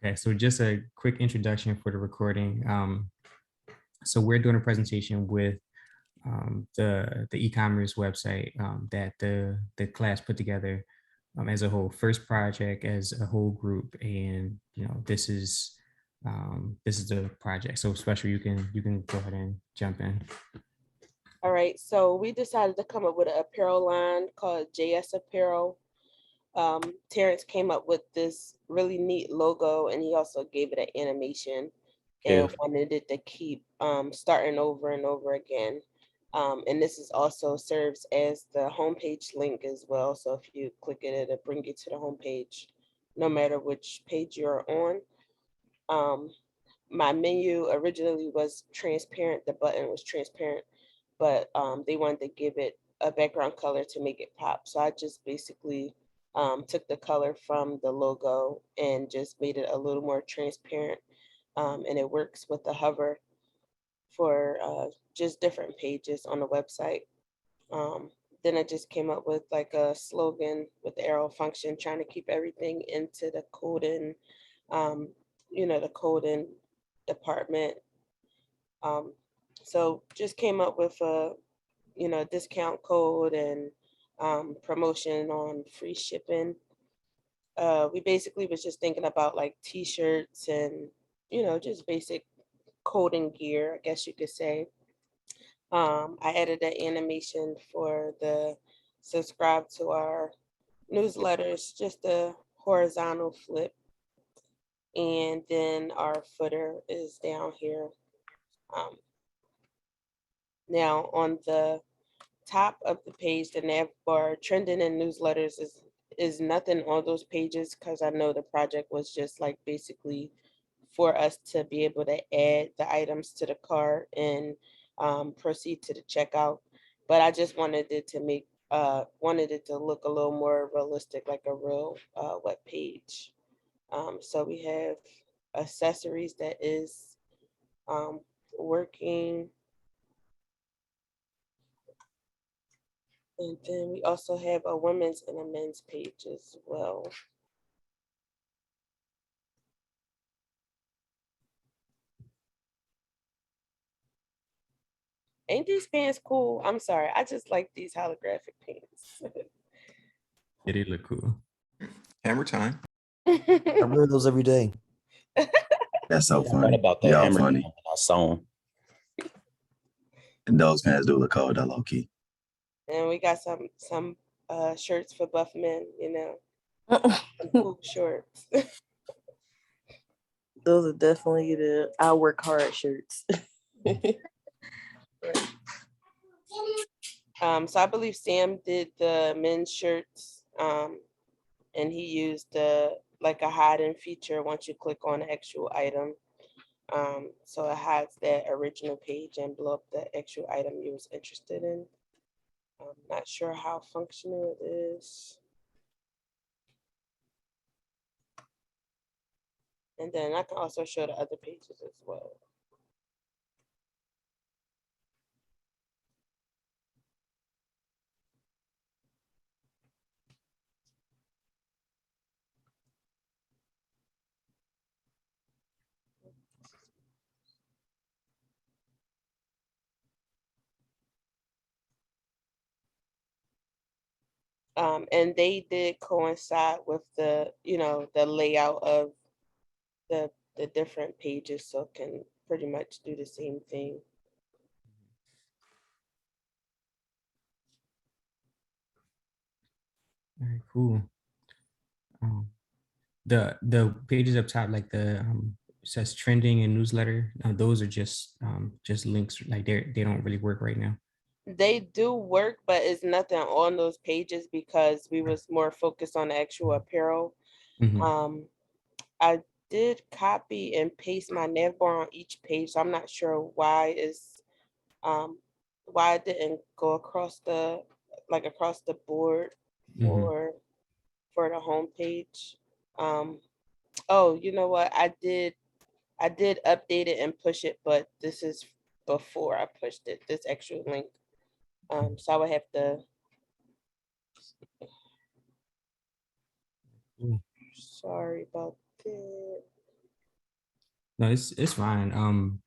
Okay, so just a quick introduction for the recording. So we're doing a presentation with the e-commerce website that the class put together as a whole, first project as a whole group, and this is the project. So special, you can go ahead and jump in. All right, so we decided to come up with an apparel line called JS Apparel. Terrence came up with this really neat logo, and he also gave it an animation and wanted it to keep starting over and over again. And this is also serves as the homepage link as well. So if you click it, it'll bring you to the homepage, no matter which page you're on. My menu originally was transparent. The button was transparent, but they wanted to give it a background color to make it pop. So I just basically took the color from the logo and just made it a little more transparent. And it works with the hover for just different pages on the website. Then I just came up with like a slogan with the arrow function, trying to keep everything into the coding, the coding department. So just came up with a, discount code and promotion on free shipping. We basically was just thinking about like t-shirts and, just basic coding gear, I guess you could say. I added an animation for the subscribe to our newsletters, just a horizontal flip. And then our footer is down here. Now on the top of the page, the nav bar, trending and newsletters is nothing on those pages because I know the project was just like basically for us to be able to add the items to the cart and proceed to the checkout. But I just wanted it to wanted it to look a little more realistic, like a real web page. So we have accessories that is working. And then we also have a women's and a men's page as well. Ain't these pants cool? I'm sorry. I just like these holographic pants. Yeah, they look cool. Hammer time. I wear those every day. That's so I funny. read about that Y'all hammer funny. time I saw 'em. And those fans do look cold, though, low key. And we got some shirts for buff men, some cool shorts. Those are definitely the I work hard shirts. So I believe Sam did the men's shirts, and he used like a hiding feature once you click on the actual item. So it hides that original page and blow up the actual item you was interested in. I'm not sure how functional it is. And then I can also show the other pages as well. And they did coincide with the layout of the different pages, so it can pretty much do the same thing. All right, cool. The pages up top, like the says trending and newsletter, those are just links. Like they don't really work right now. They do work, but it's nothing on those pages because we was more focused on the actual apparel. Mhm. I did copy and paste my nav bar on each page, so I'm not sure why it didn't go across the board Mhm. for the home page. Oh, you know what? I did update it and push it, but this is before I pushed it, this actual link. So I would have to. Cool. Sorry about that. No, it's fine.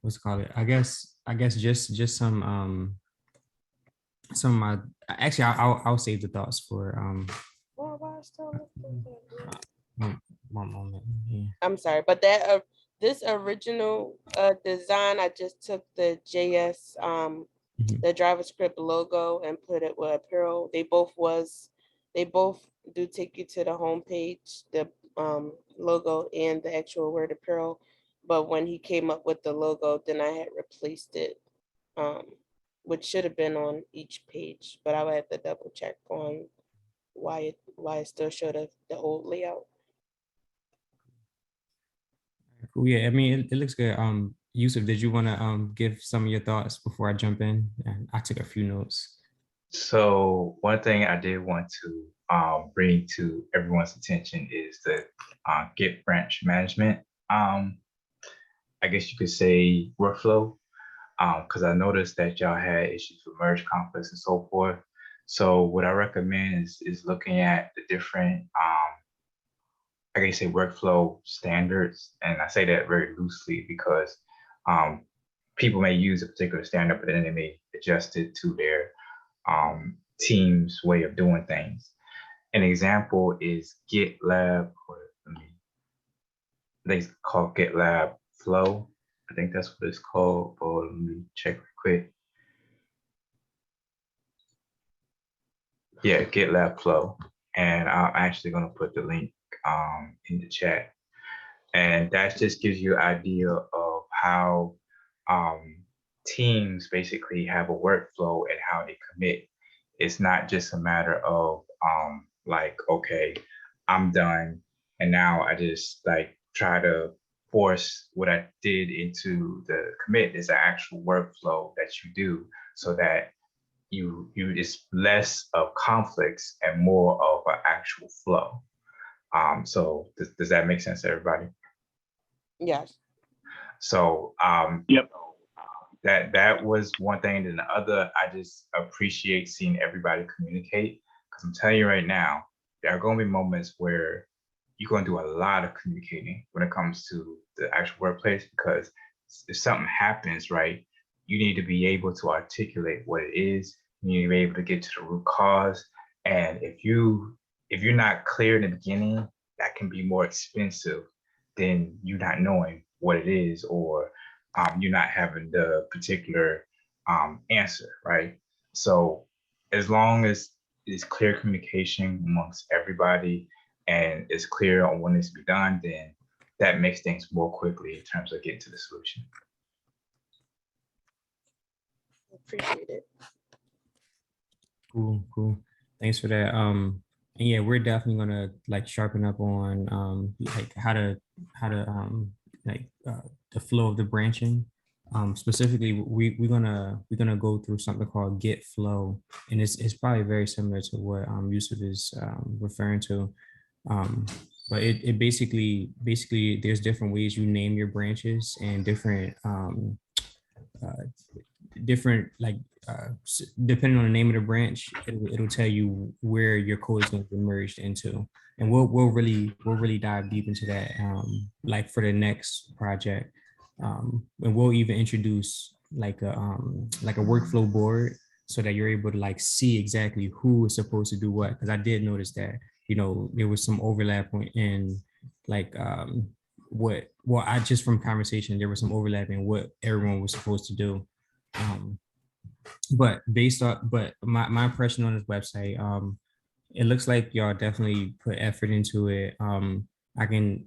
What's it called? I guess just some of my actually I'll save the thoughts for Well, why is still looking at it? one moment. Yeah. I'm sorry, but that this original design, I just took the JS Mhm. the JavaScript logo and put it with apparel. They both do take you to the home page, the logo and the actual word apparel. But when he came up with the logo, then I had replaced it, um, which should have been on each page, but I would have to double check on why it still showed the old layout. Cool. Yeah, I mean it looks good. Yusuf, did you want to give some of your thoughts before I jump in? And I took a few notes. So one thing I did want to bring to everyone's attention is the Git branch management. Um, I guess you could say workflow, because I noticed that y'all had issues with merge conflicts and so forth. So what I recommend is looking at the different, I guess say workflow standards, and I say that very loosely because um, people may use a particular standard, but then they may adjust it to their team's way of doing things. An example is GitLab, or they call GitLab Flow. I think that's what it's called. But let me check real quick. Yeah, GitLab Flow. And I'm actually going to put the link in the chat. And that just gives you an idea of how teams basically have a workflow and how they commit. It's not just a matter of like, okay, I'm done. And now I just like try to force what I did into the commit. Is an actual workflow that you do so that you it's less of conflicts and more of an actual flow. So does that make sense to everybody? Yes. So Yep. that was one thing. And the other, I just appreciate seeing everybody communicate, because I'm telling you right now, there are going to be moments where you're going to do a lot of communicating when it comes to the actual workplace, because if something happens, right, you need to be able to articulate what it is. You need to be able to get to the root cause. And if you're not clear in the beginning, that can be more expensive than you not knowing what it is, or you not having the particular answer, right? So as long as it's clear communication amongst everybody and it's clear on what needs to be done, then that makes things more quickly in terms of getting to the solution. Appreciate it. Cool. Thanks for that. And yeah, we're definitely gonna like sharpen up on like how to like the flow of the branching. Specifically, we're gonna go through something called Git flow, and it's probably very similar to what Yusuf is referring to. Um, but it basically there's different ways you name your branches and uh, different like depending on the name of the branch, it'll tell you where your code is going to be merged into, and we'll really dive deep into that like for the next project, and we'll even introduce like a workflow board so that you're able to like see exactly who is supposed to do what, because I did notice that there was some overlap in like what well I just from conversation there was some overlap in what everyone was supposed to do, but my impression on this website, it looks like y'all definitely put effort into it. I'm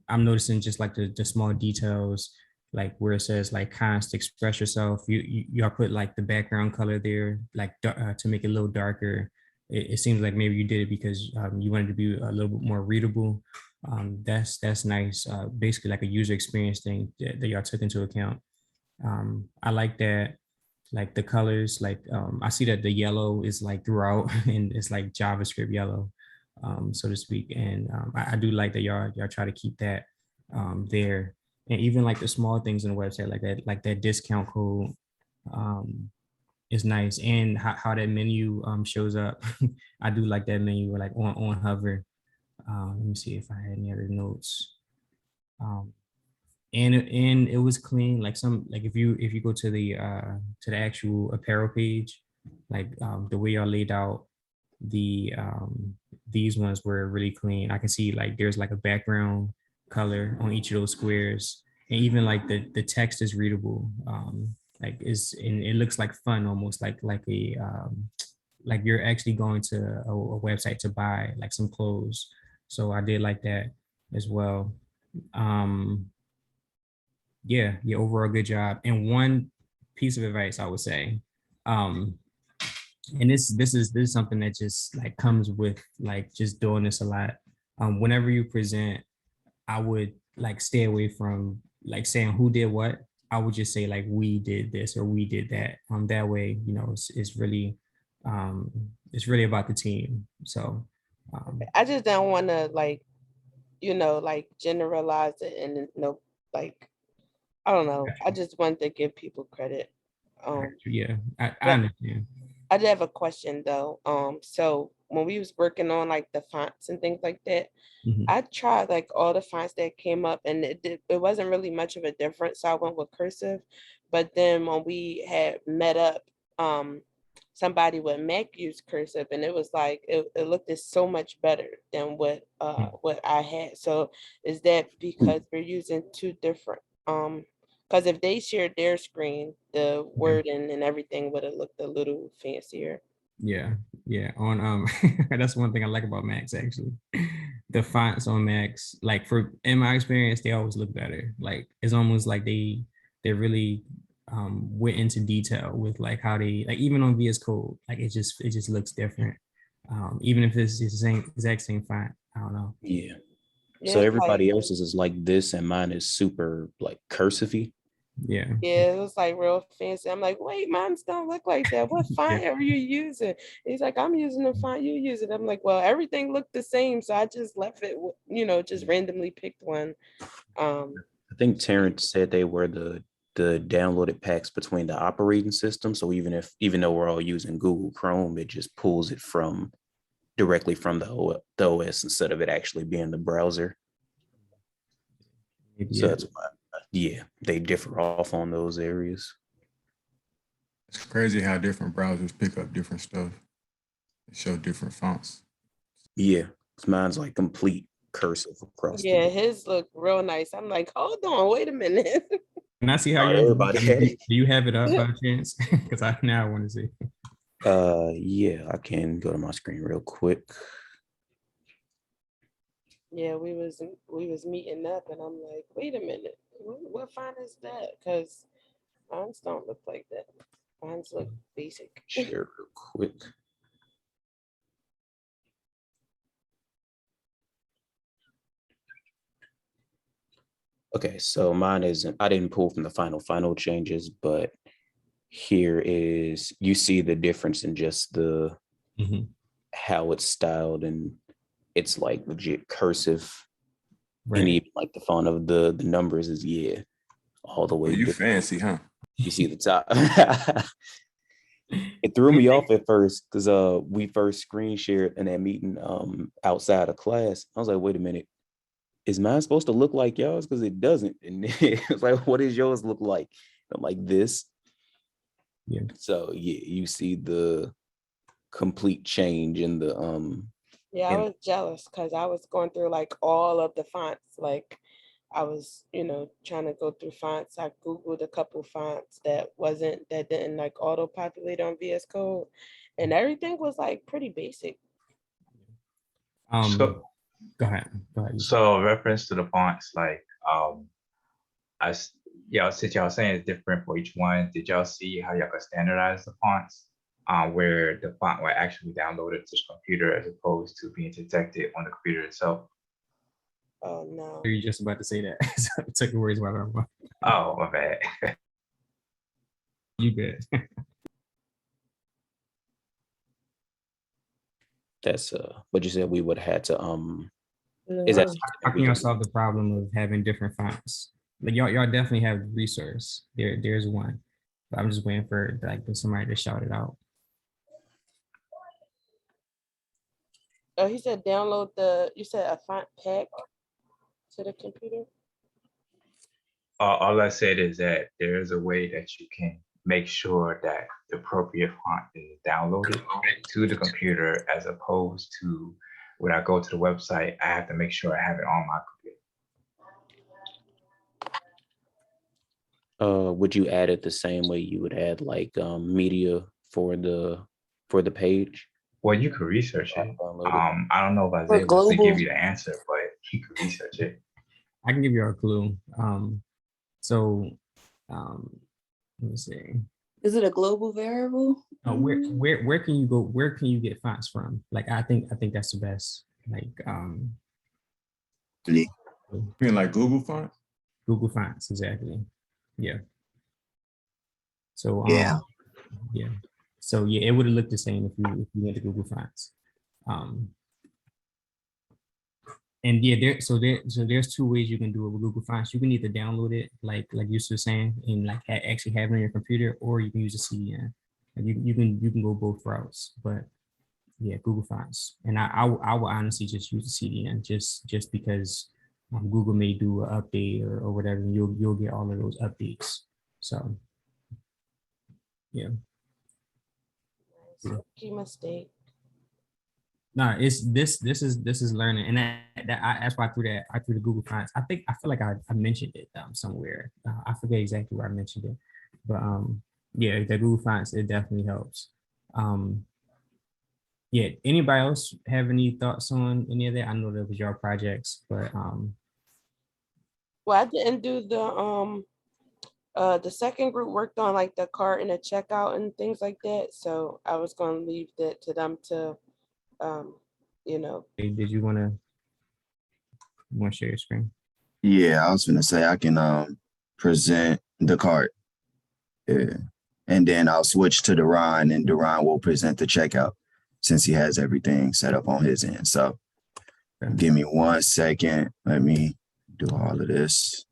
noticing just like the small details, like where it says like const express yourself, y'all put like the background color there like to make it a little darker. It seems like maybe you did it because you wanted to be a little bit more readable. That's nice. Basically like a user experience thing that y'all took into account. I like that, like the colors, like I see that the yellow is like throughout and it's like JavaScript yellow, so to speak. And I do like that y'all try to keep that there. And even like the small things in the website, like that discount code is nice. And how that menu shows up. I do like that menu like on hover. Let me see if I had any other notes. Um, and it was clean. Like if you go to the actual apparel page, like the way y'all laid out the these ones were really clean. I can see like there's like a background color on each of those squares, and even like the text is readable. Like is and it looks like fun, almost like a like you're actually going to a website to buy like some clothes. So I did like that as well. Um, yeah, overall good job. And one piece of advice I would say, um, and this is something that just like comes with like just doing this a lot. Whenever you present, I would like stay away from like saying who did what. I would just say like we did this or we did that. That way, it's really about the team. So I just don't want to like, like generalize it and like, I don't know. I just want to give people credit. yeah, I But understand. I did have a question though. So when we was working on like the fonts and things like that, Mhm. I tried like all the fonts that came up and it wasn't really much of a difference. So I went with cursive. But then when we had met up, somebody with Mac used cursive and it was like it looked so much better than what I had. So is that because we're using two different because if they shared their screen, the wording and everything would have looked a little fancier. Yeah, yeah. On that's one thing I like about Macs actually. The fonts on Macs, like for in my experience, they always look better. Like it's almost like they really went into detail with like how they like even on VS Code, like it just looks different. Even if it's the same exact same font. I don't know. Yeah. Yeah, So it's like everybody else's is like this, and mine is super like cursive-y. Yeah. yeah, it was like real fancy. I'm like, wait, mine's don't look like that. What Yeah. font are you using? He's like, I'm using the font you use it. I'm like, well, everything looked the same, so I just left it, just randomly picked one. I think Terrence said they were the downloaded packs between the operating system. So even though we're all using Google Chrome, it just pulls it from directly from the OS instead of it actually being the browser. Maybe, So yeah. that's why, yeah, they differ off on those areas. It's crazy how different browsers pick up different stuff and show different fonts. Yeah, mine's like complete cursive across the Yeah, board. his look real nice. I'm like, hold on, wait a minute. Can I see how Oh, yours looks? everybody I mean, had do it. do you have it up by chance? Because I now want to see. Yeah, I can go to my screen real quick. Yeah, we was meeting up and I'm like, wait a minute, what font is that? Because mine's don't look like that. Mine's look basic. Share real quick. Okay, so mine isn't, I didn't pull from the final changes, but here is, you see the difference in just the Mhm. how it's styled, and it's like legit cursive. And Right. even like the font of the numbers is, yeah, all the Oh, way you different. fancy, huh? You see the top. It threw me off at first because we first screen shared in that meeting outside of class. I was like, wait a minute, is mine supposed to look like yours? Because it doesn't. And it's like, what does yours look like? I'm like, this. Yeah. So yeah, you see the complete change in the Yeah, I in was jealous because I was going through like all of the fonts. Like I was, trying to go through fonts. I Googled a couple fonts that didn't like auto populate on VS Code. And everything was like pretty basic. Um, So, go ahead. Go ahead. so reference to the fonts, like, I, s- y'all, since y'all saying it's different for each one, did y'all see how y'all could standardize the fonts? Where the font will actually be downloaded to the computer as opposed to being detected on the computer itself. Oh no. You're just about to say that. So I took your words while I'm Oh, my bad. you good. that's but you said we would have had to is that No. something How that can we y'all can do? solve the problem of having different fonts? Like y'all definitely have resource. There's one. But I'm just waiting for like somebody to shout it out. Oh, he said download, you said a font pack to the computer? All I said is that there is a way that you can make sure that the appropriate font is downloaded to the computer, as opposed to when I go to the website, I have to make sure I have it on my computer. Would you add it the same way you would add like media for the page? Well, you could research it. Download it. I don't know if I was For able to give global. you the answer, but you could research it. I can give you a clue. So let me see. Is it a global variable? Where can you go? Where can you get fonts from? Like I think that's the best. Like Really? You mean like Google fonts? Google Fonts, exactly. Yeah. So Yeah. yeah. So yeah, it would have looked the same if you went to Google Fonts. And yeah, there's two ways you can do it with Google Fonts. You can either download it, like you were saying, and like actually have it on your computer, or you can use a CDN. And you can go both routes. But yeah, Google Fonts, and I will honestly just use the CDN just because Google may do an update or whatever, and you'll get all of those updates. So yeah. Key mistake. No, it's this is learning, and that's why I threw the Google Fonts. I feel like I mentioned it somewhere. I forget exactly where I mentioned it, but yeah, the Google Fonts, it definitely helps. Yeah, anybody else have any thoughts on any of that? I know that was your projects, but Well, I didn't do the second group worked on like the cart and the checkout and things like that. So I was going to leave that to them to, you know. did you want to share your screen? Yeah, I was gonna say I can present the cart. Yeah. And then I'll switch to Duran, and Duran will present the checkout since he has everything set up on his end. So give me 1 second. Let me do all of this.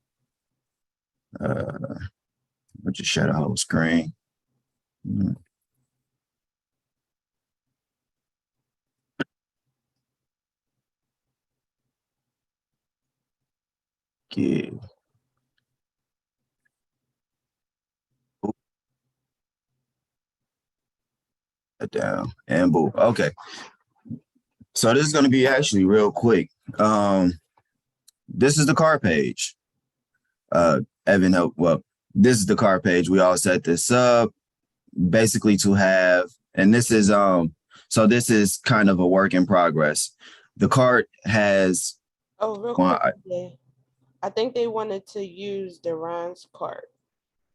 I'll just share the whole screen. Okay. Down and boom. Okay. So this is going to be actually real quick. This is the cart page. Evan, well, this is the cart page. We all set this up basically to have, and this is so this is kind of a work in progress. The cart has Real quick, yeah. I think they wanted to use Duran's cart.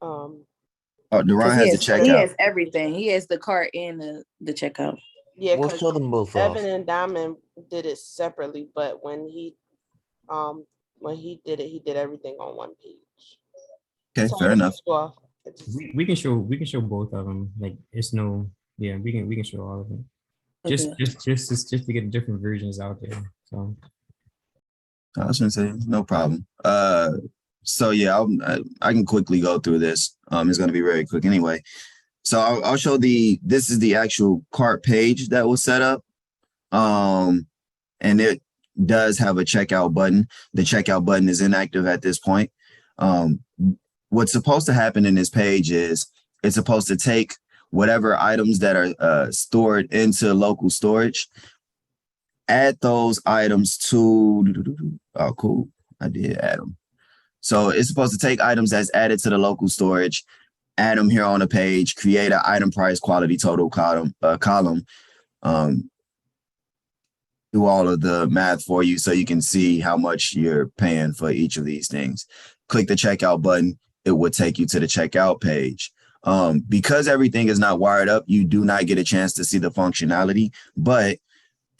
Duran has the checkout. He has everything. He has the cart and the checkout. Yeah, we'll show them both Evan off. and Diamond did it separately, but when he did it, he did everything on one page. Okay, fair enough. We can show both of them. Like it's no, yeah, we can show all of them. Just to get different versions out there. So I was gonna say no problem. So yeah, I can quickly go through this. It's gonna be very quick anyway. So I'll show this is the actual cart page that was set up. And it does have a checkout button. The checkout button is inactive at this point. What's supposed to happen in this page is it's supposed to take whatever items that are stored into local storage, add those items to, oh, cool. I did add them. So it's supposed to take items that's added to the local storage, add them here on the page, create an item price quality total column, do all of the math for you so you can see how much you're paying for each of these things. Click the checkout button. It will take you to the checkout page. Because everything is not wired up, you do not get a chance to see the functionality, but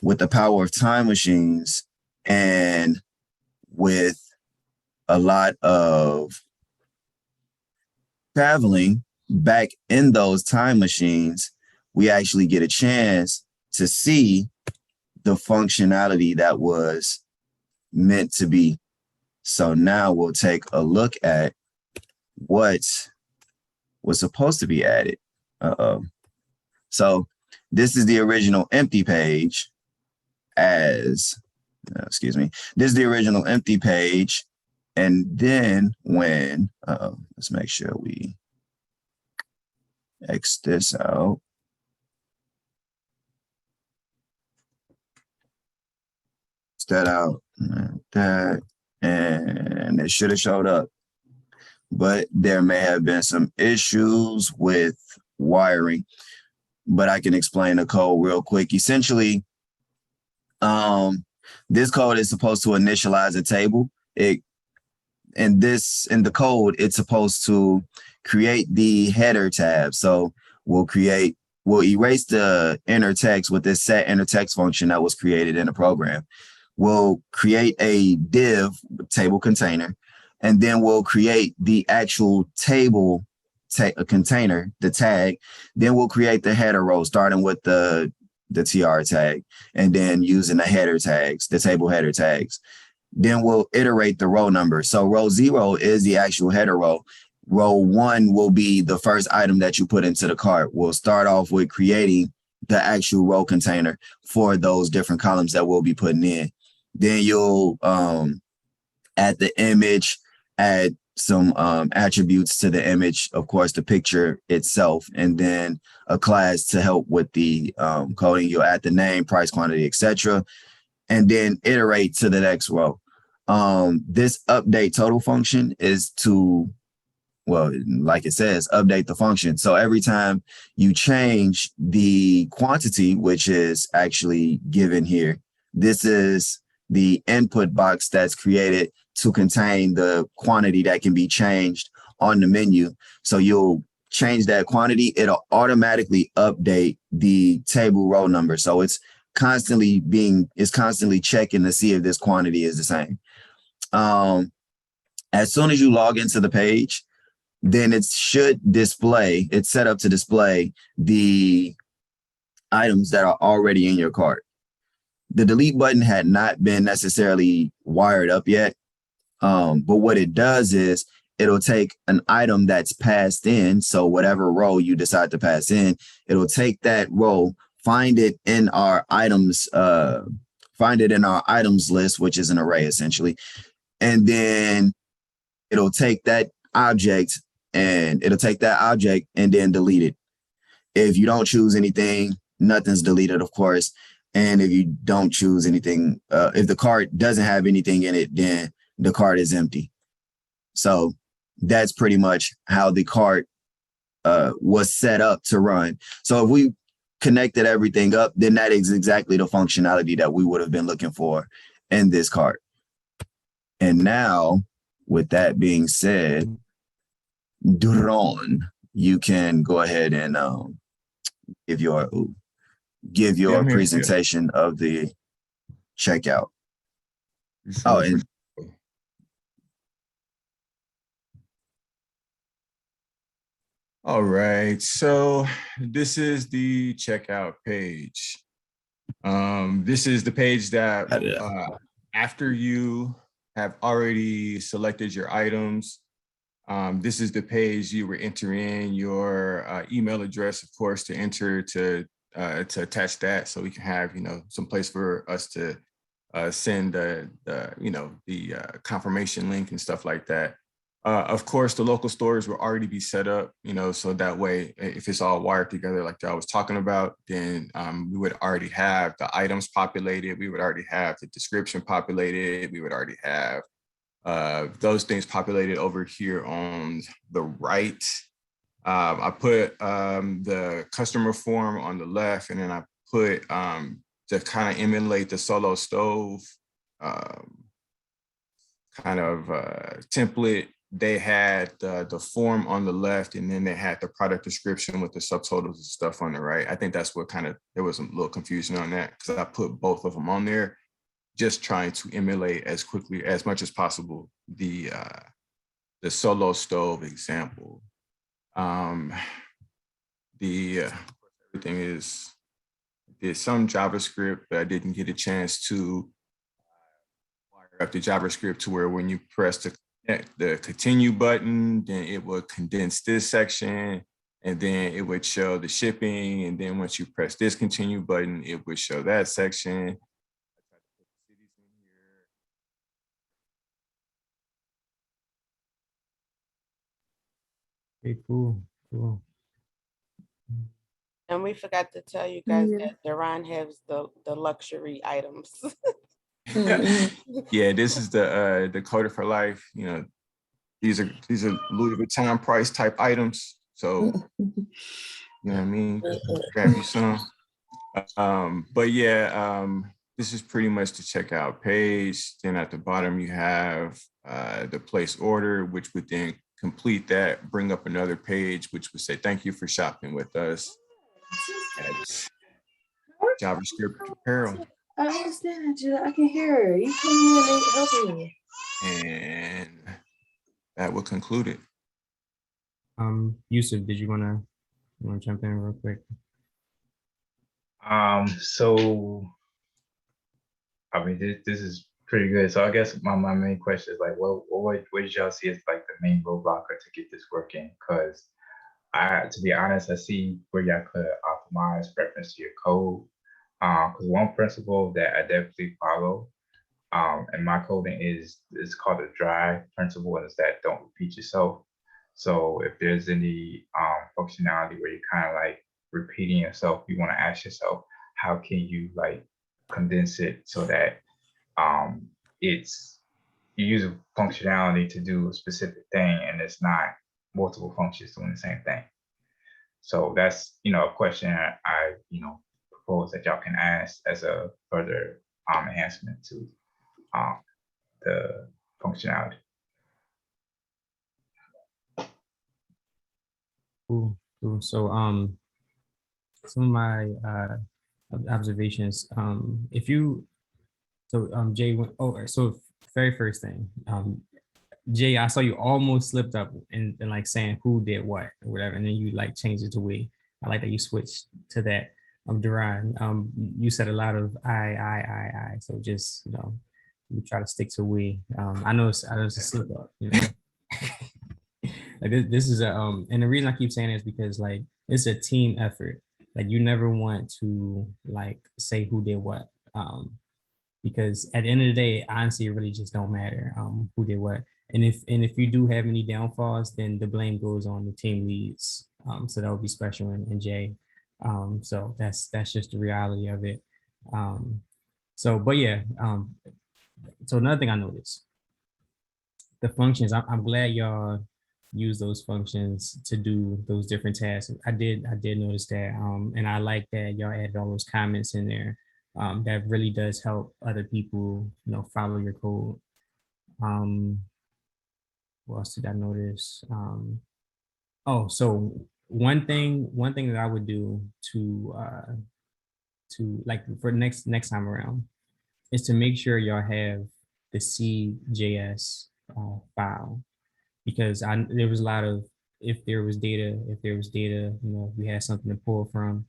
with the power of time machines and with a lot of traveling back in those time machines, we actually get a chance to see the functionality that was meant to be. So now we'll take a look at what was supposed to be added. So this is the original empty page this is the original empty page And then when, let's make sure we X this out. That out, that, and it should have showed up. But there may have been some issues with wiring, but I can explain the code real quick. Essentially, this code is supposed to initialize a table. In the code, it's supposed to create the header tab. So we'll erase the inner text with this set inner text function that was created in the program. We'll create a div table container, and then we'll create the actual table container, the tag. Then we'll create the header row, starting with the TR tag, and then using the header tags, the table header tags. Then we'll iterate the row number. So row 0 is the actual header row. Row 1 will be the first item that you put into the cart. We'll start off with creating the actual row container for those different columns that we'll be putting in. Then you'll add the image, add some attributes to the image, of course, the picture itself, and then a class to help with the coding. You'll add the name, price, quantity, etc., and then iterate to the next row. This update total function is to, well, like it says, update the function. So every time you change the quantity, which is actually given here, this is the input box that's created to contain the quantity that can be changed on the menu. So you'll change that quantity, it'll automatically update the table row number. So it's constantly checking to see if this quantity is the same. As soon as you log into the page, then it should display, it's set up to display the items that are already in your cart. The delete button had not been necessarily wired up yet. But what it does is it'll take an item that's passed in. So whatever row you decide to pass in, it'll take that row, find it in our items list, which is an array essentially. And then it'll take that object and then delete it. If you don't choose anything, nothing's deleted, of course. And if you don't choose anything, if the cart doesn't have anything in it, then the cart is empty. So that's pretty much how the cart was set up to run. So if we connected everything up, then that is exactly the functionality that we would have been looking for in this cart. And now, with that being said, Duron, you can go ahead and give your presentation of the checkout. Oh, and all right, so this is the checkout page. This is the page that after you have already selected your items, this is the page you would enter in your email address, of course, to enter to attach that, so we can have some place for us to send the confirmation link and stuff like that. Of course, the local stores will already be set up, so that way, if it's all wired together like I was talking about, then we would already have the items populated. We would already have the description populated. We would already have those things populated over here on the right. I put the customer form on the left, and then I put to kind of emulate the solo stove kind of template. They had the form on the left, and then they had the product description with the subtotals and stuff on the right. I think that's what there was a little confusion on that, because I put both of them on there, just trying to emulate as much as possible the solo stove example. Everything did some JavaScript, but I didn't get a chance to wire up the JavaScript to where when you press the continue button, then it would condense this section, and then it would show the shipping. And then once you press this continue button, it would show that section. Okay, cool, cool. And we forgot to tell you guys Yeah. that Duran has the luxury items. Yeah, this is the coder for life. You know, these are Louis Vuitton price type items. So you know what I mean? Grab you some. But yeah, this is pretty much the checkout page. Then at the bottom, you have the place order, which would then complete that, bring up another page, which would say, thank you for shopping with us at JavaScript Apparel. I understand that, Jill. I can hear her. You come in and help me. And that will conclude it. Yusuf, did you wanna jump in real quick? So I mean, this is pretty good. So I guess my main question is like, what did y'all see as like the main roadblocker to get this working? Because to be honest, I see where y'all could optimize reference to your code. Because one principle that I definitely follow in my coding is called the drive principle, and it's that don't repeat yourself. So if there's any functionality where you're kind of like repeating yourself, you want to ask yourself, how can you like condense it so that it's you use a functionality to do a specific thing and it's not multiple functions doing the same thing. So that's a question I propose that y'all can ask as a further enhancement to the functionality. Cool, cool. So some of my observations. If you Jay went so very first thing, Jay, I saw you almost slipped up and like saying who did what or whatever, and then you like changed it to we. I like that you switched to that. Duran, you said a lot of I. So just you try to stick to we. I know it's a slip up. Like this is a and the reason I keep saying it is because like it's a team effort. Like you never want to like say who did what. Because at the end of the day, honestly, it really just don't matter who did what. And if you do have any downfalls, then the blame goes on the team leads. So that would be Special and Jay. So that's just the reality of it. But yeah. So another thing I noticed, the functions. I'm glad y'all use those functions to do those different tasks. I did notice that, and I like that y'all added all those comments in there. That really does help other people, follow your code. What else did I notice? So one thing that I would do to like for next time around is to make sure y'all have the CJS file, because there was a lot of if there was data, we had something to pull from,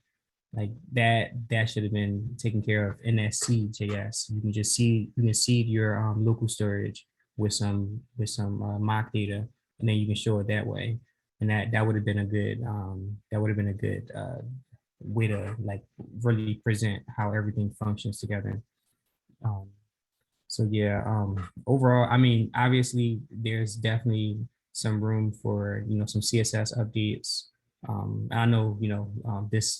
like that should have been taken care of in that CJS. You can seed your local storage with some mock data, and then you can show it that way. And that would have been a good way to like really present how everything functions together. So yeah, overall, I mean, obviously there's definitely some room for, some CSS updates. I know,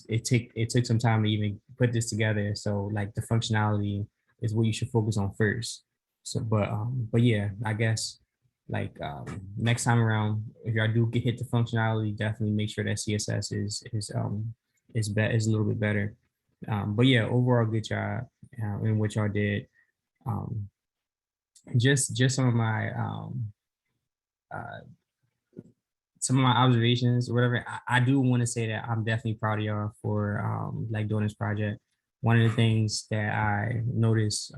it took some time to even put this together. So like the functionality is what you should focus on first. So, but yeah, I guess like next time around, if y'all do hit the functionality, definitely make sure that CSS is a little bit better. But yeah, overall, good job in what y'all did. Just some of my uh, observations or whatever. I do want to say that I'm definitely proud of y'all for like doing this project. One of the things that I noticed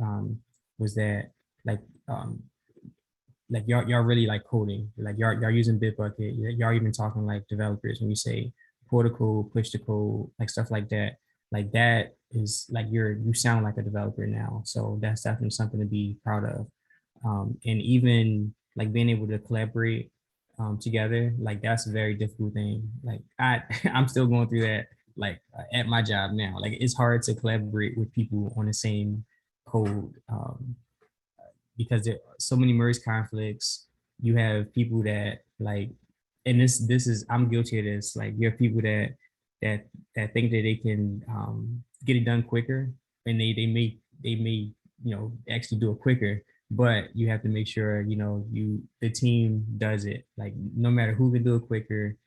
was that like y'all really like coding, like y'all using Bitbucket, y'all even talking like developers when you say pull the code, push the code, like stuff like that. Like that is like you sound like a developer now. So that's definitely something to be proud of. And even like being able to collaborate together, like that's a very difficult thing. Like I'm still going through that, like at my job now. Like it's hard to collaborate with people on the same code because there are so many merge conflicts. You have people that like and this is, I'm guilty of this. Like, you have people that think that they can get it done quicker, and they may actually do it quicker, but you have to make sure the team does it. Like, no matter who can do it quicker,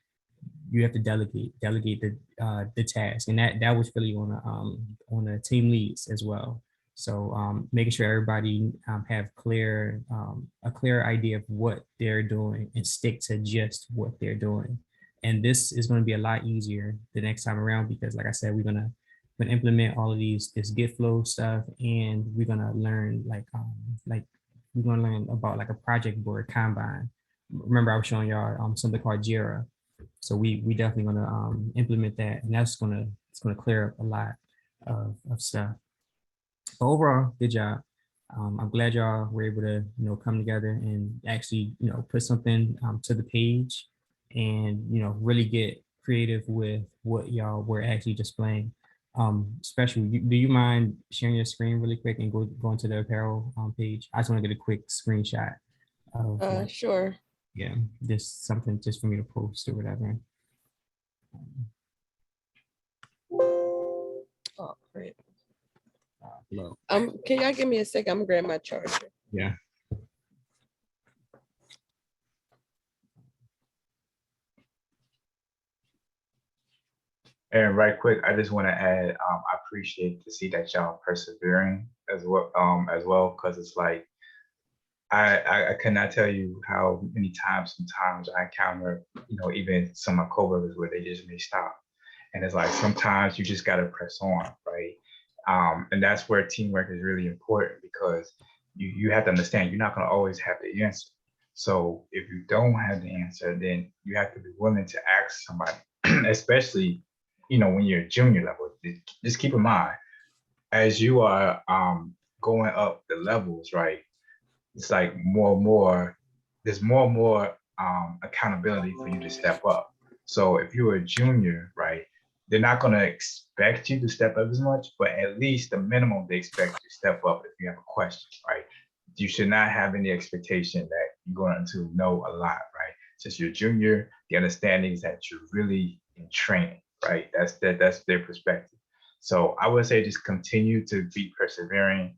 you have to delegate the task, and that was really on the team leads as well. So making sure everybody have a clear idea of what they're doing and stick to just what they're doing. And this is going to be a lot easier the next time around, because like I said, we're gonna implement all of this Git flow stuff, and we're gonna learn like we're gonna learn about like a project board Kanban. Remember, I was showing y'all something called Jira. So we definitely gonna implement that, and it's gonna clear up a lot of stuff. But overall, good job. I'm glad y'all were able to come together and actually put something to the page, and really get creative with what y'all were actually displaying. Especially, do you mind sharing your screen really quick and go into the apparel page? I just want to get a quick screenshot of Sure. yeah, just something just for me to post or whatever. Oh, great. Hello. Can y'all give me a second? I'm gonna grab my charger. Yeah. And right quick, I just want to add, I appreciate to see that y'all persevering as well, because it's like I cannot tell you how many times sometimes I encounter, even some of my coworkers where they just may stop. And it's like sometimes you just gotta press on, right? And that's where teamwork is really important, because you have to understand you're not gonna always have the answer. So if you don't have the answer, then you have to be willing to ask somebody, especially when you're junior level. Just keep in mind, as you are going up the levels, right? It's like there's more and more accountability for you to step up. So if you're a junior, right, they're not going to expect you to step up as much, but at least the minimum they expect you to step up if you have a question, right? You should not have any expectation that you're going to know a lot, right? Since you're junior, the understanding is that you're really in training, right? That's their perspective. So I would say just continue to be persevering.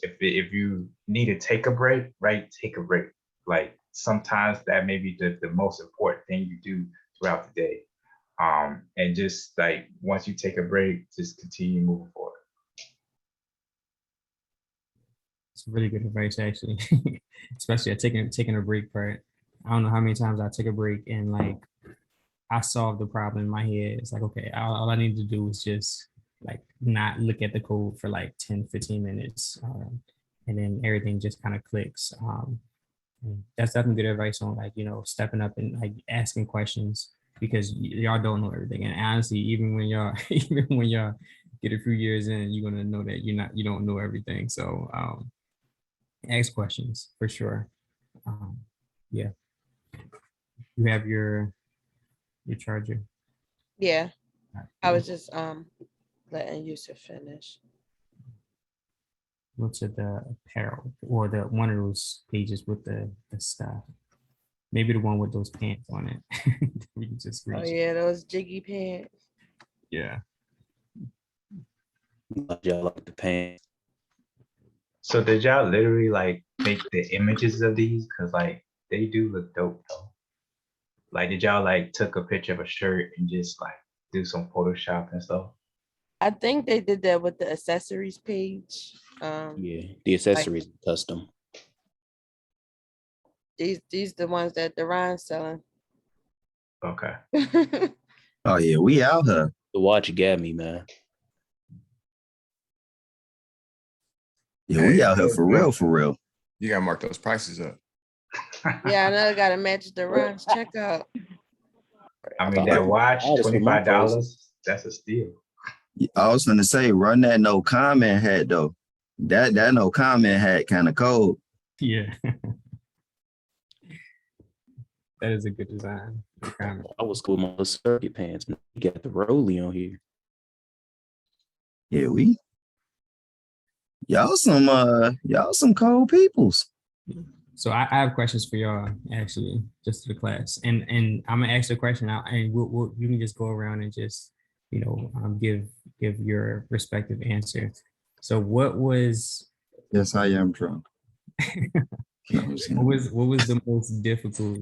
If you need to take a break, right, take a break. Like sometimes that may be the most important thing you do throughout the day. And just like once you take a break, just continue moving forward. It's really good advice, actually. Especially at taking a break part. I don't know how many times I take a break and like I solve the problem in my head. It's like, okay, all I need to do is just like not look at the code for like 10, 15 minutes. And then everything just kind of clicks. And that's definitely good advice on like, stepping up and like asking questions, because y'all don't know everything. And honestly, even when y'all get a few years in, you're gonna know that you don't know everything. So ask questions for sure. Yeah. You have your charger. Yeah, All right, I cool. was just letting Yusuf finish. Go to the apparel or the one of those pages with the stuff. Maybe the one with those pants on it. We can just Oh reach. yeah, those jiggy pants. Yeah. Y'all like the paint. So did y'all literally like make the images of these? Cause like they do look dope though. Like did y'all like took a picture of a shirt and just like do some Photoshop and stuff? I think they did that with the accessories page. Yeah, the accessories custom. These the ones that Duran's selling. Okay. Oh yeah, we out here. The watch got me, man. Yeah, we Hey, out here for real, for real. You gotta mark those prices up. Yeah, I know I gotta match Duran's checkout. I mean that watch, Honest with my $25. That's a steal. I was gonna say, run that no comment hat though. That no comment hat kind of cold. Yeah. That is a good design. I was cool with my circuit pants. Man. You got the Rolly on here. Yeah, y'all some cold peoples. So I have questions for y'all actually, just to the class, and I'm gonna ask the question out, and you can just go around and just give your respective answer. So what was Yes, I am drunk. No, I'm just kidding. what was the most difficult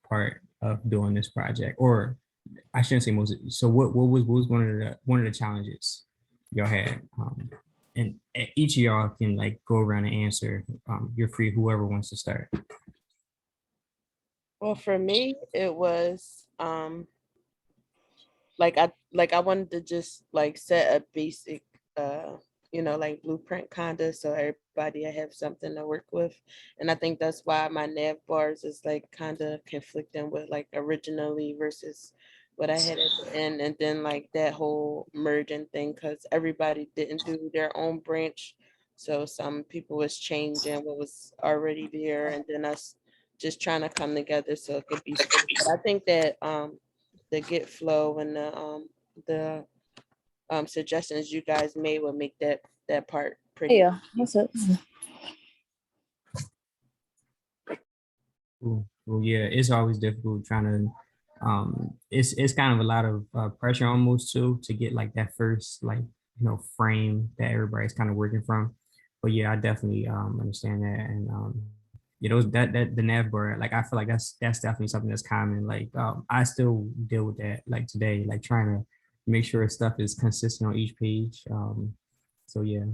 part of doing this project, or I shouldn't say most. So what was one of the challenges y'all had? And each of y'all can like go around and answer. You're free, whoever wants to start. Well, for me, it was like I wanted to just like set a basic like blueprint kinda, so everybody I have something to work with. And I think that's why my nav bars is like kind of conflicting with like originally versus what I had at the end, and then like that whole merging thing, because everybody didn't do their own branch. So some people was changing what was already there, and then us just trying to come together so it could be. But I think that the get flow and the suggestions you guys made will make that part pretty. Yeah, what's up? Cool. Well, yeah, it's always difficult trying to. It's kind of a lot of pressure almost too to get like that first frame that everybody's kind of working from. But yeah, I definitely understand that, and those that the nav bar, like I feel like that's definitely something that's common. Like I still deal with that like today, like trying to make sure stuff is consistent on each page. So yeah,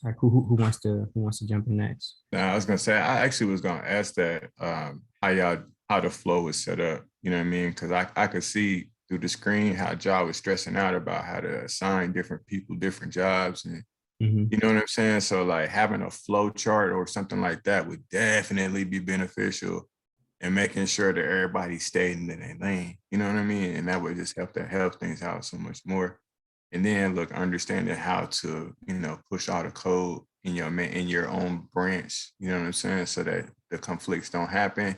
like who wants to jump in next? Now, I was gonna say, I actually was gonna ask that how the flow is set up. You know what I mean? Because I could see through the screen how Job was stressing out about how to assign different people different jobs, and you know what I'm saying. So like having a flow chart or something like that would definitely be beneficial, and making sure that everybody stayed in their lane. You know what I mean? And that would just help things out so much more. And then look, understanding how to push all the code in your own branch. You know what I'm saying, so that the conflicts don't happen.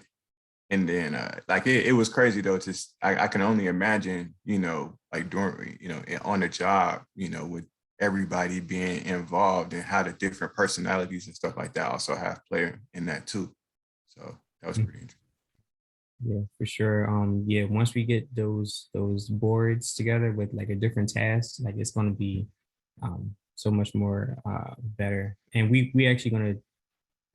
And then like it was crazy though. Just I can only imagine like during on the job with everybody being involved and how the different personalities and stuff like that also have play in that too. So that was pretty interesting. Yeah, for sure. Yeah, once we get those boards together with like a different task, like it's gonna be so much more better. And we actually gonna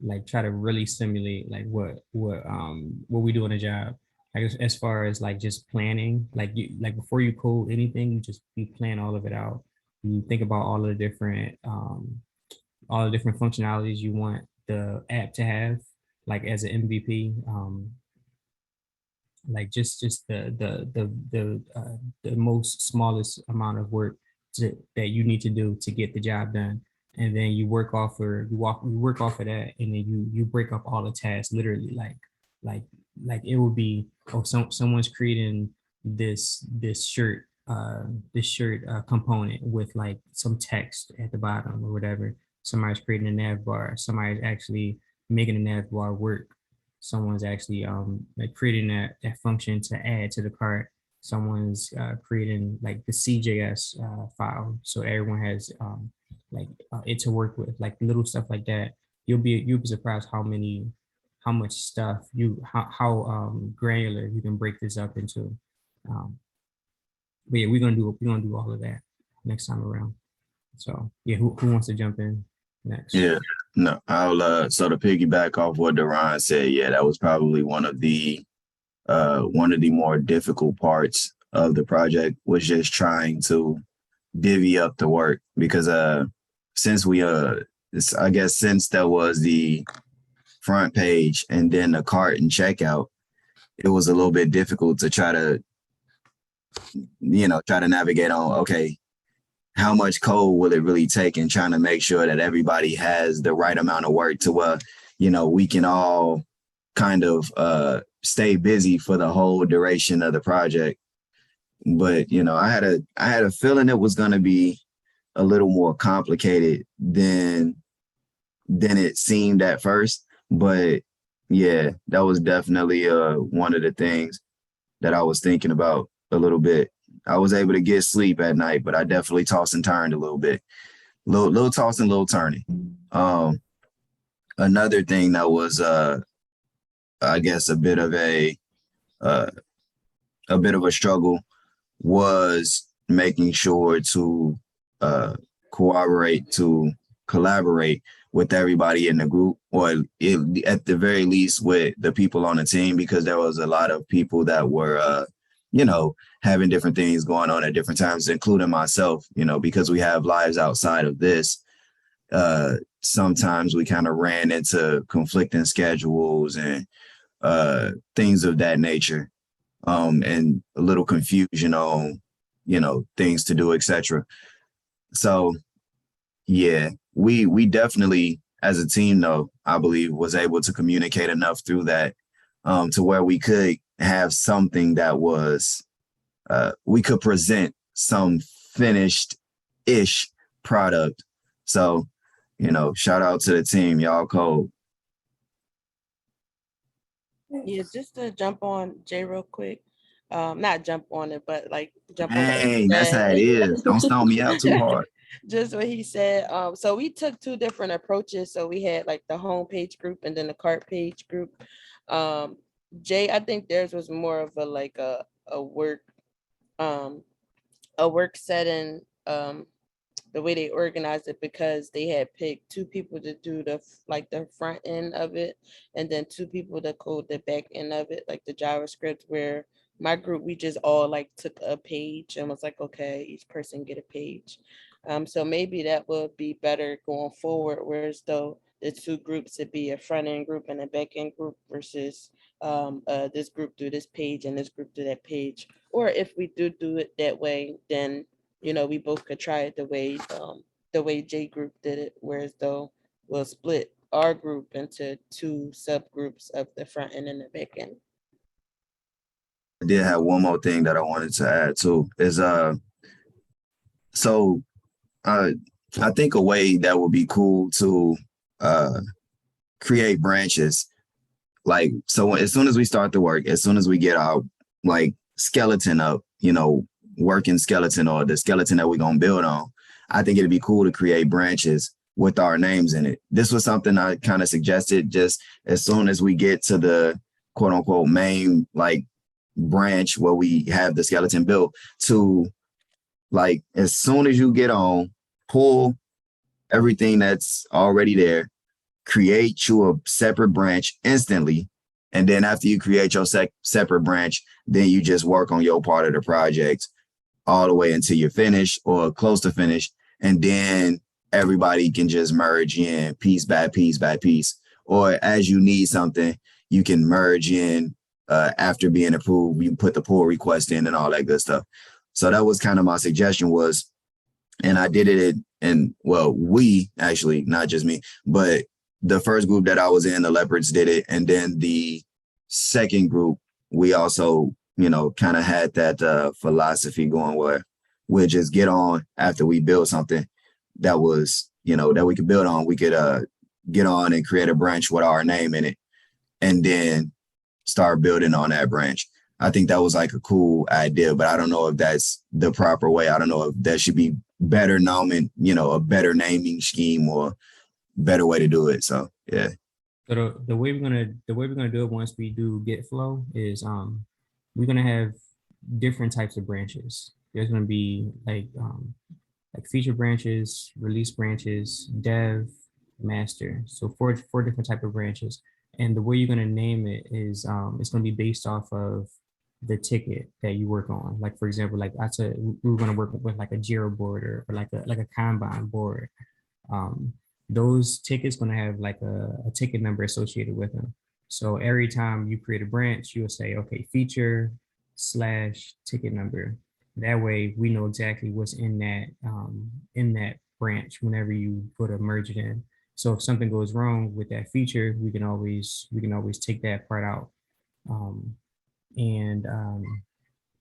like try to really simulate like what we do in a job. Like as far as like just planning, like before you code anything, you plan all of it out. You think about all the different functionalities you want the app to have, like as an MVP. Like just the most smallest amount of work that you need to do to get the job done, and then you work off of that, and then you break up all the tasks literally, like like it would be, oh, someone's creating this shirt component with like some text at the bottom or whatever. Somebody's creating a nav bar, somebody's actually making a nav bar work, someone's actually like creating that function to add to the cart, someone's creating like the CJS file, so everyone has it to work with, like little stuff like that. You'll be surprised how much stuff how granular you can break this up into. But yeah, we're gonna do all of that next time around. So yeah, who wants to jump in next? Yeah, no, I'll so to piggyback off what Duran said, yeah, that was probably one of the more difficult parts of the project, was just trying to divvy up the work, because since I guess since there was the front page and then the cart and checkout, it was a little bit difficult to try to navigate on, okay, how much code will it really take, and trying to make sure that everybody has the right amount of work to we can all kind of stay busy for the whole duration of the project. But I had a feeling it was going to be a little more complicated than it seemed at first. But yeah, that was definitely one of the things that I was thinking about a little bit. I was able to get sleep at night, but I definitely tossed and turned a little bit. Little tossing, little turning. another thing that was I guess uh, a bit of a struggle was making sure to uh, cooperate, to collaborate with everybody in the group, or at the very least with the people on the team, because there was a lot of people that were, having different things going on at different times, including myself, because we have lives outside of this. Sometimes we kind of ran into conflicting schedules and things of that nature, and a little confusion on, things to do, etc. So yeah, we definitely as a team, though, I believe was able to communicate enough through that, to where we could have something that was we could present some finished ish product. So, shout out to the team, y'all cold. Yeah, just to jump on Jay real quick. Not jump on it, but like jump on what Dang, he that's how it is. Don't stomp me out too said. hard. Just what he said. So we took two different approaches. So we had like the homepage group and then the cart page group. Um, Jay, I think theirs was more of a like um a work setting, the way they organized it, because they had picked two people to do the front end of it, and then two people to code the back end of it, like the JavaScript. Where my group, we just all like took a page and was like, okay, each person get a page. So maybe that would be better going forward, whereas though the two groups would be a front end group and a back end group, versus this group do this page and this group do that page. Or if we do it that way, then we both could try it the way J group did it, whereas though we'll split our group into two subgroups of the front end and the back end. I did have one more thing that I wanted to add too. Is so uh I think a way that would be cool to uh create branches. Like, so as soon as we start the work, as soon as we get our like skeleton up, working skeleton, or the skeleton that we're gonna build on, I think it'd be cool to create branches with our names in it. This was something I kind of suggested, just as soon as we get to the quote unquote main like branch where we have the skeleton built, to like, as soon as you get on, pull everything that's already there, create you a separate branch instantly. And then after you create your separate branch, then you just work on your part of the project all the way until you're finished or close to finish. And then everybody can just merge in piece by piece by piece. Or as you need something, you can merge in after being approved. You put the pull request in and all that good stuff. So that was kind of my suggestion was, and I did it and well, we actually, not just me, but the first group that I was in, the Leopards did it. And then the second group, we also, kind of had that philosophy going where we'll just get on after we build something that was, that we could build on. We could get on and create a branch with our name in it and then start building on that branch. I think that was like a cool idea, but I don't know if that's the proper way. I don't know if that should be better known, a better naming scheme or better way to do it. So yeah. So the way we're gonna do it once we do Git flow is we're gonna have different types of branches. There's gonna be like feature branches, release branches, dev, master. So four different type of branches. And the way you're gonna name it is it's gonna be based off of the ticket that you work on. Like for example, like I said, we were gonna work with like a Jira board or like a Kanban board. Um, those tickets going to have like a ticket number associated with them. So every time you create a branch, you'll say, okay, feature / ticket number. That way we know exactly what's in that branch whenever you put a merge it in. So if something goes wrong with that feature, we can always take that part out. And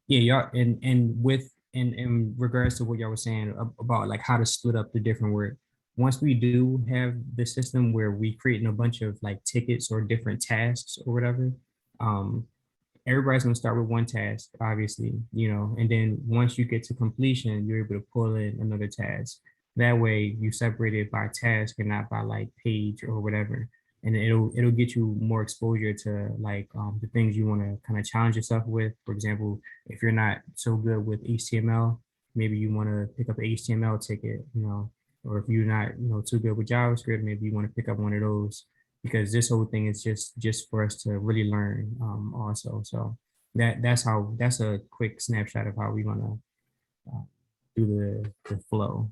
yeah, y'all, and with in regards to what y'all were saying about like how to split up the different work. Once we do have the system where we creating a bunch of like tickets or different tasks or whatever, everybody's gonna start with one task, obviously, and then once you get to completion, you're able to pull in another task. That way you separate it by task and not by like page or whatever. and it'll get you more exposure to like the things you want to kind of challenge yourself with. For example, if you're not so good with HTML, maybe you want to pick up an HTML ticket, or if you're not too good with JavaScript, maybe you want to pick up one of those, because this whole thing is just for us to really learn also. So that's a quick snapshot of how we want to do the flow.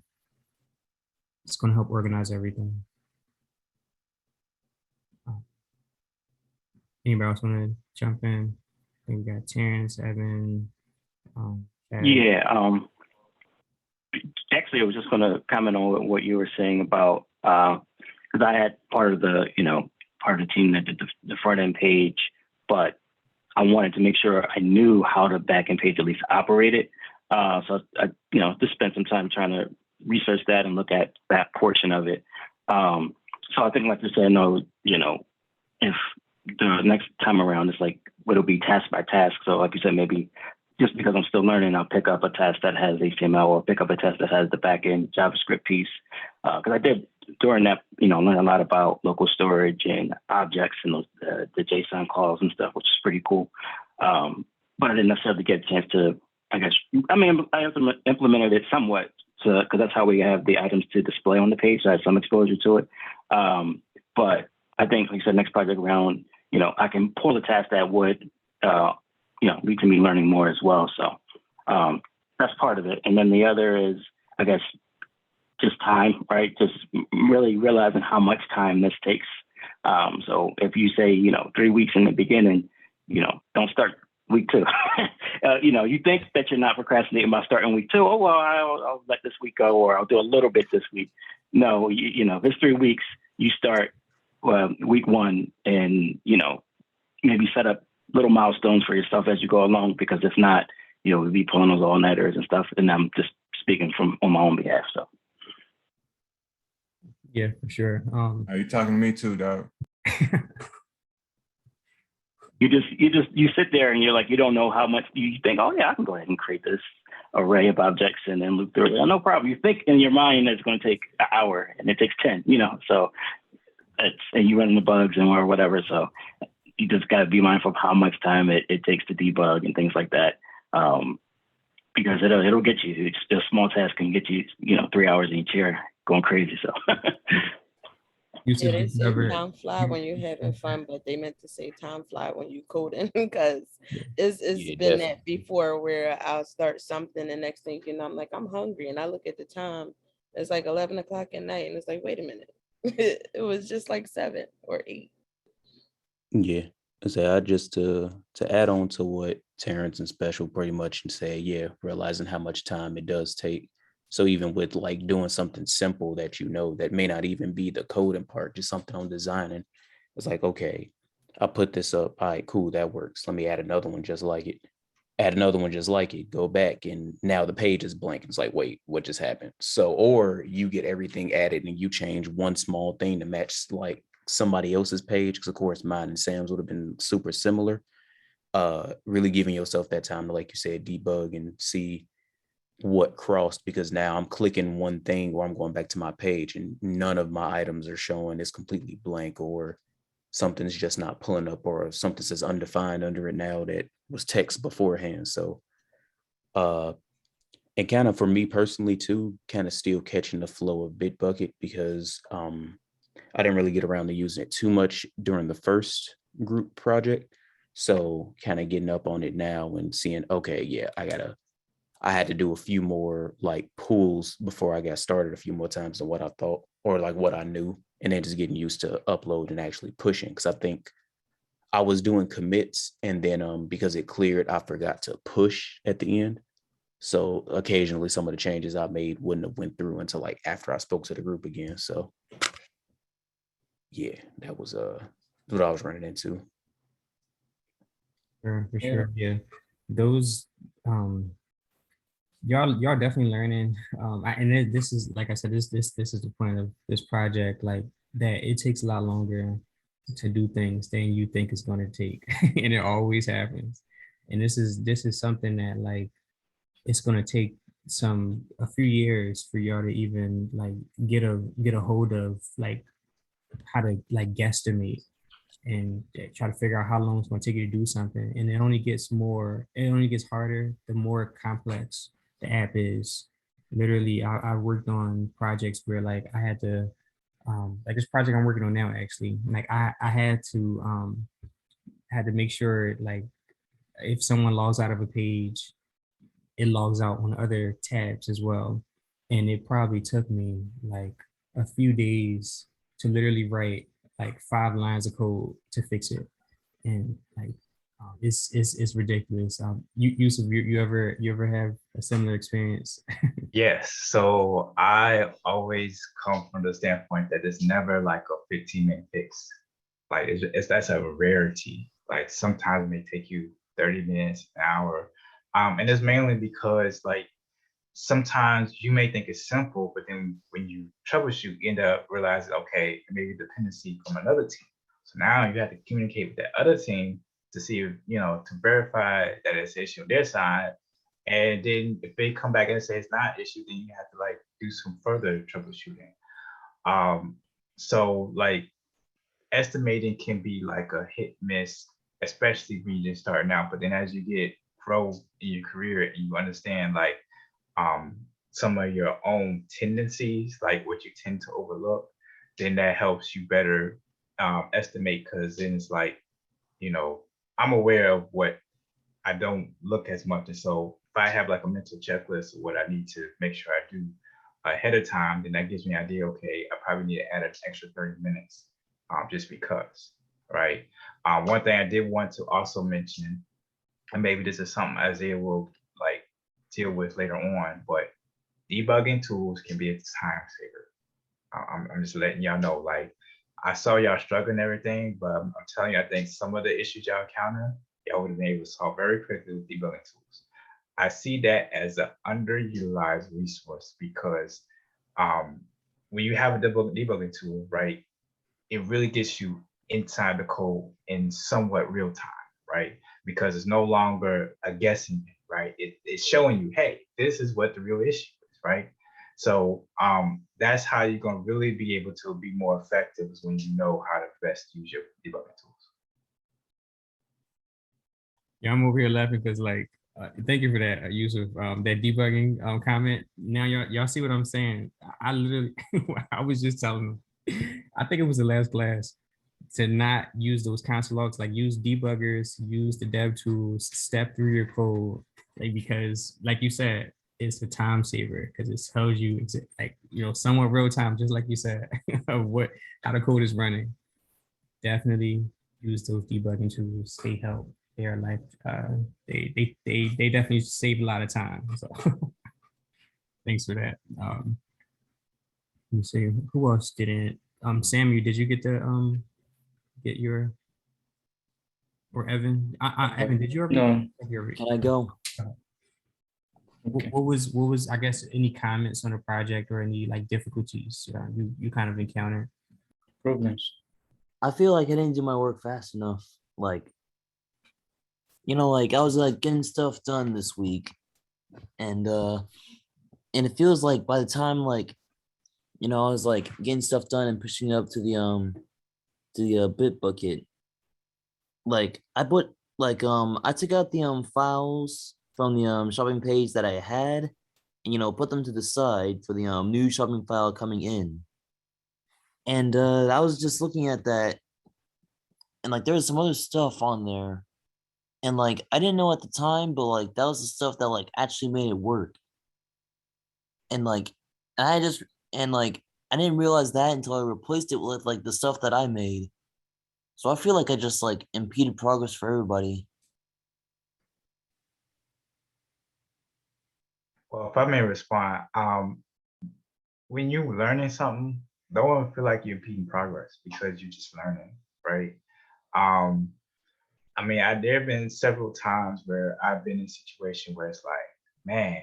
It's going to help organize everything. Anybody else want to jump in? I think we got Terrence, Evan. Yeah. Actually, I was just going to comment on what you were saying about, because I had part of the team that did the front end page, but I wanted to make sure I knew how the back end page at least operated. So I, just spent some time trying to research that and look at that portion of it. So I think, like you said, if the next time around, it's like, it'll be task by task. So like you said, maybe just because I'm still learning, I'll pick up a task that has HTML or pick up a task that has the backend JavaScript piece. Because I did during that, learn a lot about local storage and objects and the JSON calls and stuff, which is pretty cool. But I didn't necessarily get a chance to, I implemented it somewhat because that's how we have the items to display on the page. So I had some exposure to it. But I think, like I said, next project round, I can pull a task that would, lead to me learning more as well. So that's part of it. And then the other is, I guess, just time, right? Just really realizing how much time this takes. So if you say, 3 weeks in the beginning, don't start week 2. You think that you're not procrastinating by starting week 2. Oh, well, I'll let this week go, or I'll do a little bit this week. No, if it's 3 weeks, you start week 1 and, maybe set up little milestones for yourself as you go along, because if not, we'll be pulling those all-nighters and stuff. And I'm just speaking on my own behalf. So. Yeah, for sure. Are you talking to me too, dog? You sit there and you're like, you don't know how much you think, oh yeah, I can go ahead and create this array of objects and then loop through it. No problem. You think in your mind it's going to take an hour and it takes 10, so and you run into bugs and or whatever. So you just got to be mindful of how much time it takes to debug and things like that. Because it'll get you, it's just a small task can get you, 3 hours in your chair going crazy. So. Yeah, they say time fly when you're having fun, but they meant to say time fly when you coding, because it's been definitely that before where I'll start something and next thing you know, I'm like, I'm hungry, and I look at the time, it's like 11 o'clock at night, and it's like, wait a minute, it was just like 7 or 8. Yeah, I just to add on to what Terrence and Special pretty much and say, yeah, realizing how much time it does take. So even with like doing something simple that that may not even be the coding part, just something on designing, it's like, okay, I'll put this up. All right, cool, that works. Let me add another one just like it. Add another one just like it. Go back and now the page is blank. It's like, wait, what just happened? So, or you get everything added and you change one small thing to match like somebody else's page, because of course mine and Sam's would have been super similar. Really giving yourself that time to, like you said, debug and see what crossed, because now I'm clicking one thing or I'm going back to my page and none of my items are showing. It's completely blank, or something's just not pulling up, or something says undefined under it now that was text beforehand. So and kind of for me personally too, kind of still catching the flow of Bitbucket, because I didn't really get around to using it too much during the first group project. So kind of getting up on it now and seeing, okay, yeah, I had to do a few more like pulls before I got started a few more times than what I thought, or like what I knew, and then just getting used to upload and actually pushing. Because I think I was doing commits, and then because it cleared, I forgot to push at the end. So occasionally some of the changes I made wouldn't have went through until like after I spoke to the group again. So yeah, that was what I was running into. For sure. Yeah. Those y'all definitely learning. This is, like I said, this is the point of this project, like that it takes a lot longer to do things than you think it's going to take. And it always happens. And this is something that like it's going to take a few years for y'all to even like get a hold of, like how to like guesstimate and try to figure out how long it's going to take you to do something. And it only gets harder the more complex the app is. Literally, I worked on projects where like I had to, like this project I'm working on now, actually, like I had to make sure like if someone logs out of a page, it logs out on other tabs as well. And it probably took me like a few days to literally write like 5 lines of code to fix it. And like it's ridiculous. Yusuf, you ever have a similar experience? Yes. So I always come from the standpoint that it's never like a 15-minute fix. Like it's that's a rarity. Like sometimes it may take you 30 minutes, an hour. And it's mainly because like sometimes you may think it's simple, but then when you troubleshoot, you end up realizing, okay, maybe dependency from another team. So now you have to communicate with that other team to see if, to verify that it's an issue on their side. And then if they come back and say it's not an issue, then you have to like do some further troubleshooting. Um, so like estimating can be like a hit miss, especially when you're just starting out. But then as you grow in your career and you understand like um, some of your own tendencies, like what you tend to overlook, then that helps you better estimate. Because then it's like, you know, I'm aware of what I don't look as much. And so if I have like a mental checklist of what I need to make sure I do ahead of time, then that gives me an idea, okay, I probably need to add an extra 30 minutes just because, right? One thing I did want to also mention, and maybe this is something Isaiah will like deal with later on, but debugging tools can be a time saver. I'm just letting y'all know, like, I saw y'all struggling and everything, but I'm telling you, I think some of the issues y'all encounter, y'all would have been able to solve very quickly with debugging tools. I see that as an underutilized resource because when you have a debugging tool, right, it really gets you inside the code in somewhat real time, right? Because it's no longer a guessing, right? It's showing you, hey, this is what the real issue is, right? So that's how you're going to really be able to be more effective is when you know how to best use your debugging tools. Yeah, I'm over here laughing because like, thank you for that, Yusuf. That debugging comment. Now y'all see what I'm saying. I literally, I was just telling them, I think it was the last class, to not use those console logs, like use debuggers, use the dev tools, step through your code, like because like you said, it's a time saver because it tells you like somewhat real time, just like you said, of how the code is running. Definitely use those debugging tools. They help. They are like they definitely save a lot of time. So thanks for that. Let me see who else didn't. Samuel, did you get the get your or Evan? Evan, did you ever? No. Can I go? Okay. What was I guess any comments on the project or any like difficulties you kind of encountered? Problems. I feel like I didn't do my work fast enough. Like, like I was like getting stuff done this week, and it feels like by the time like, I was like getting stuff done and pushing it up to the bit bucket. Like I put like I took out the files from the shopping page that I had, and put them to the side for the new shopping file coming in. And I was just looking at that, and like there was some other stuff on there, and like I didn't know at the time, but like that was the stuff that like actually made it work. And like I just and like I didn't realize that until I replaced it with like the stuff that I made. So I feel like I just like impeded progress for everybody. Well, if I may respond, when you're learning something, don't feel like you're impeding progress because you're just learning, right? Um, I mean, there have been several times where I've been in a situation where it's like, man,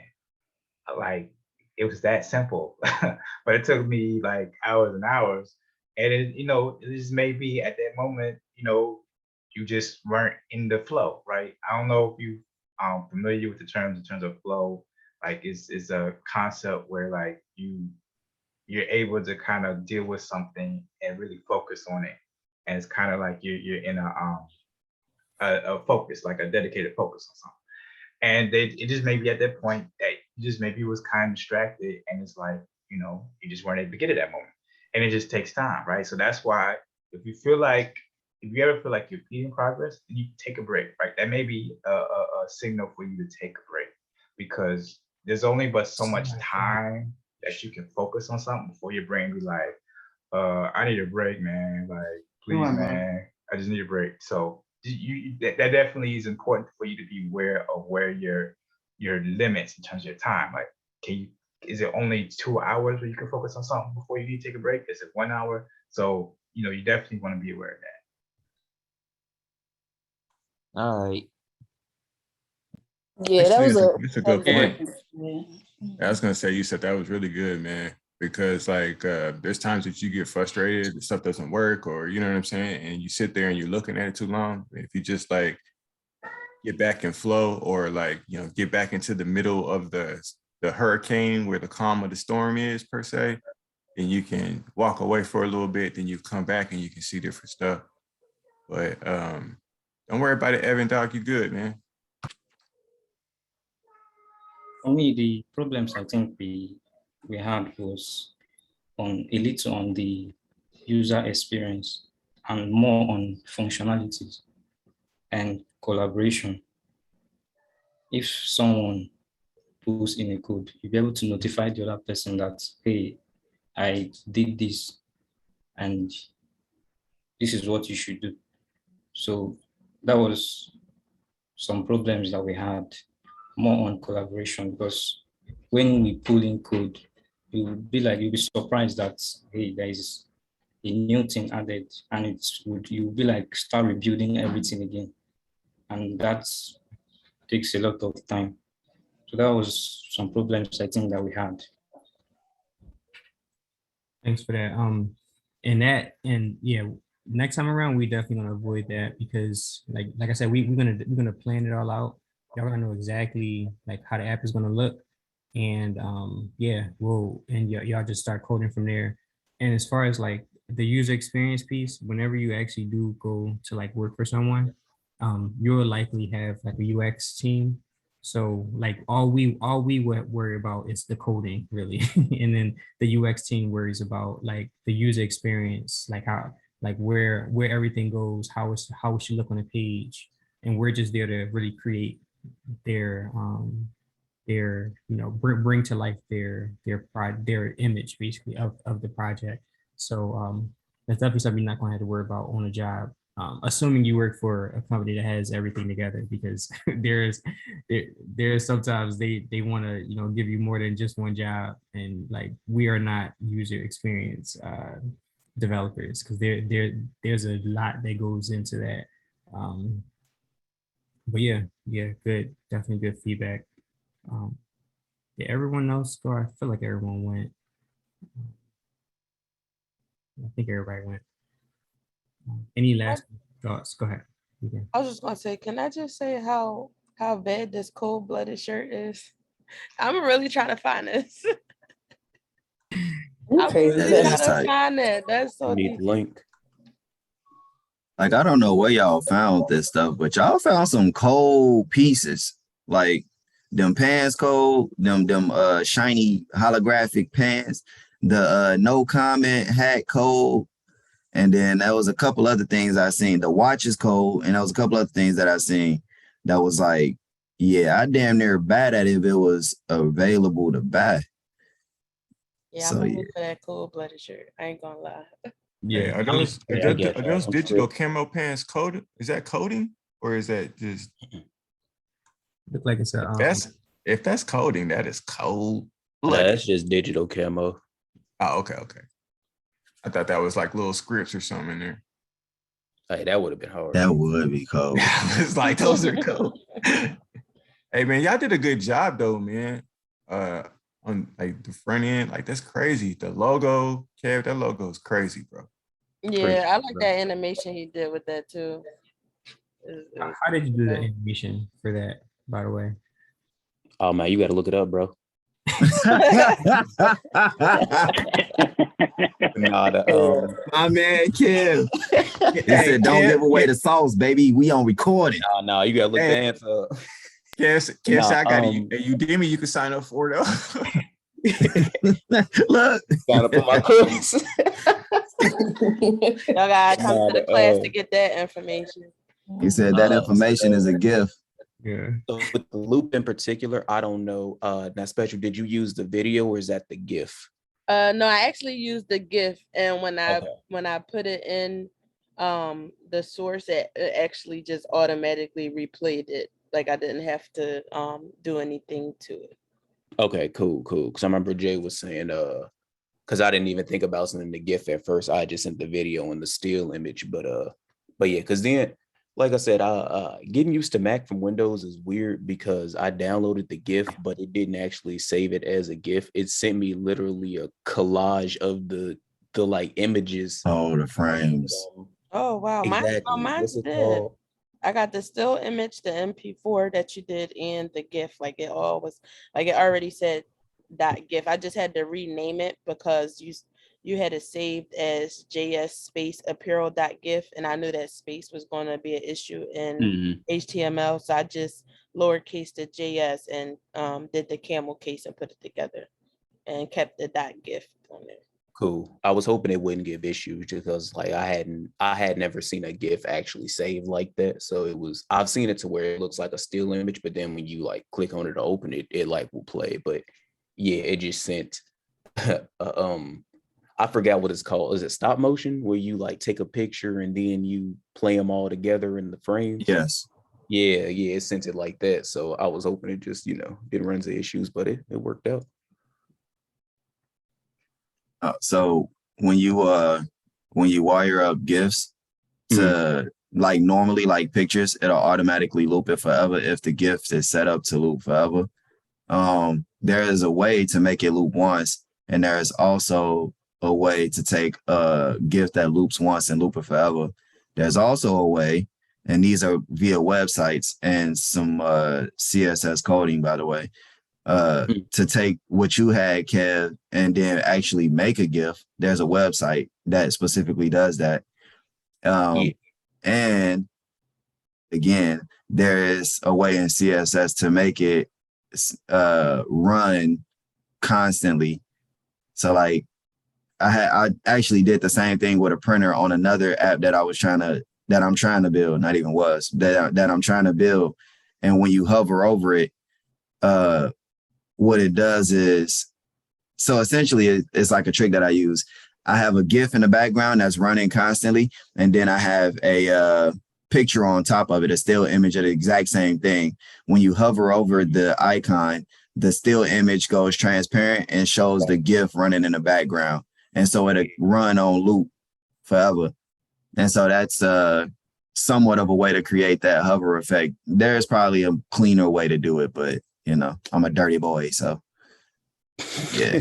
like it was that simple, but it took me like hours and hours. And it just may be at that moment, you just weren't in the flow, right? I don't know if you familiar with the terms in terms of flow. Like it's a concept where like you you're able to kind of deal with something and really focus on it. And it's kind of like you're in a focus, like a dedicated focus on something. And it just maybe at that point that you just maybe was kind of distracted, and it's like, you just weren't able to get it that moment. And it just takes time, right? So that's why if you ever feel like you're being progress, then you take a break, right? That may be a signal for you to take a break, because there's only but so much time that you can focus on something before your brain be like, I need a break, man. Like, please, man, I just need a break. So that definitely is important for you to be aware of where your limits in terms of your time. Like, is it only 2 hours where you can focus on something before you need to take a break? Is it 1 hour? So, you definitely want to be aware of that. All right. Yeah, that was That's a good point. Yeah. I was gonna say, you said that was really good, man. Because like there's times that you get frustrated, stuff doesn't work, or you know what I'm saying, and you sit there and you're looking at it too long. If you just like get back in flow, or like get back into the middle of the hurricane where the calm of the storm is per se, and you can walk away for a little bit, then you come back and you can see different stuff. But don't worry about it, Evan, dog. You good, man. For me, the problems I think we had was on a little on the user experience and more on functionalities and collaboration. If someone puts in a code, you'll be able to notify the other person that, hey, I did this and this is what you should do. So that was some problems that we had, more on collaboration, because when we pull in code, you'll be surprised that, hey, there is a new thing added, and you'll be like start rebuilding everything again. And that takes a lot of time. So that was some problems I think that we had. Thanks for that. And yeah, next time around we definitely gonna avoid that, because like I said, we're gonna plan it all out. Y'all gonna know exactly like how the app is gonna look, and yeah, y'all just start coding from there. And as far as like the user experience piece, whenever you actually do go to like work for someone, you'll likely have like a UX team. So like all we would worry about is the coding really, and then the UX team worries about like the user experience, like how like where everything goes, how it should look on a page, and we're just there to really create their bring to life their image basically of the project. So that's definitely something you're not going to have to worry about on a job, assuming you work for a company that has everything together, because there's sometimes they want to give you more than just one job, and like we are not user experience developers, because there's a lot that goes into that. But yeah, good, definitely good feedback. Yeah, everyone else go. I feel like everyone went. I think everybody went. Any last thoughts? Go ahead. Okay. I was just gonna say, can I just say how bad this cold-blooded shirt is? I'm really trying to find this. You I'm crazy. really That is trying to tight. find it. That's so Need the deep. link. Like, I don't know where y'all found this stuff, but y'all found some cold pieces. Like them pants cold, them shiny holographic pants, the no comment hat cold. And then there was a couple other things I seen. The watch is cold, and there was a couple other things that I seen that was like, yeah, I damn near buy that if it was available to buy. Yeah, So I'm gonna yeah. look for that cold-blooded shirt. I ain't gonna lie. Yeah, are I mean, those Yeah, I get are that. those I'm digital sure. camo pants coded? Is that coding, or is that just look like it's a if that's coding, that is cold. That's just digital camo. Oh, okay. I thought that was like little scripts or something in there. Hey, that would have been hard. That would be cold. It's like those are cool. Hey man, y'all did a good job though, man. On like the front end, like that's crazy. The logo, Kev, that logo is crazy, bro. Yeah, I like that animation he did with that too. How did you do the animation for that, by the way? Oh man, you got to look it up, bro. Nah, My man Kim. He Hey, said, "Don't give away the sauce, baby. We on recording." nah, you gotta look Hey. the answer up. Can't say I got a Udemy you can sign up for though. Look. Sign up for my course. Y'all gotta come to the class to get that information. He said that information is a gift. Yeah. So with the loop in particular, I don't know. Now, Special, did you use the video or is that the GIF? No, I actually used the GIF, and when I Okay. put it in the source, it actually just automatically replayed it. Like I didn't have to do anything to it. Okay, cool. Because I remember Jay was saying, because I didn't even think about sending the GIF at first. I just sent the video and the still image, but yeah, because then, like I said, getting used to Mac from Windows is weird because I downloaded the GIF, but it didn't actually save it as a GIF. It sent me literally a collage of the like images. Oh, the frames. Oh wow, Exactly. mine's did. I got the still image, the MP4 that you did, and the GIF. Like it all was, like it already said .gif. I just had to rename it because you had it saved as JS space apparel .gif, and I knew that space was going to be an issue in HTML, so I just lowercase the JS and did the camel case and put it together, and kept the .gif on there. Cool. I was hoping it wouldn't give issues because like I had never seen a GIF actually saved like that. So I've seen it to where it looks like a still image, but then when you like click on it to open it, it like will play. But yeah, it just sent I forgot what it's called. Is it stop motion where you like take a picture and then you play them all together in the frames? Yes. Yeah, it sent it like that. So I was hoping it just, didn't run into issues, but it worked out. So when you wire up GIFs to like normally like pictures, it'll automatically loop it forever if the GIF is set up to loop forever. There is a way to make it loop once, and there is also a way to take a GIF that loops once and loop it forever. There's also a way, and these are via websites and some CSS coding, by the way, to take what you had, Kev, and then actually make a GIF. There's a website that specifically does that. And again, there is a way in CSS to make it run constantly. So like I actually did the same thing with a printer on another app that I'm trying to build, not even was that I'm trying to build. And when you hover over it, what it does is, so essentially it's like a trick that I use. I have a GIF in the background that's running constantly, and then I have a picture on top of it, a still image of the exact same thing. When you hover over the icon, the still image goes transparent and shows the GIF running in the background. And so it'll run on loop forever. And so that's somewhat of a way to create that hover effect. There's probably a cleaner way to do it, but I'm a dirty boy, so yeah.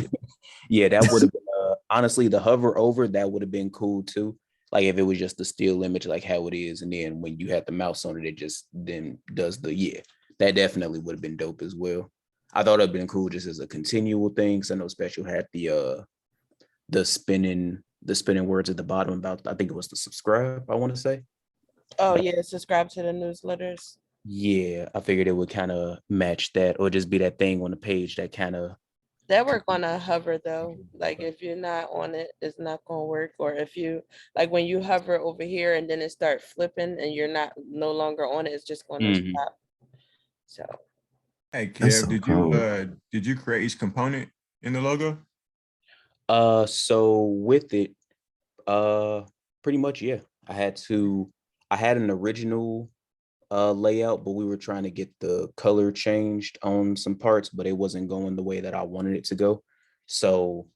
Yeah, that would have been honestly the hover over, that would have been cool too. Like if it was just the still image like how it is, and then when you had the mouse on it, it just then does that definitely would have been dope as well. I thought it'd been cool just as a continual thing, because I know Special had the spinning words at the bottom about, I think it was the subscribe, I want to say. Oh yeah, subscribe to the newsletters. Yeah, I figured it would kind of match that, or just be that thing on the page that kind of. That work on a hover though. Like if you're not on it, it's not gonna work. Or if you like when you hover over here and then it start flipping and you're no longer on it, it's just gonna stop. So. Hey Kev, did you create each component in the logo? So with it, pretty much, yeah. I had an original layout, but we were trying to get the color changed on some parts, but it wasn't going the way that I wanted it to go. So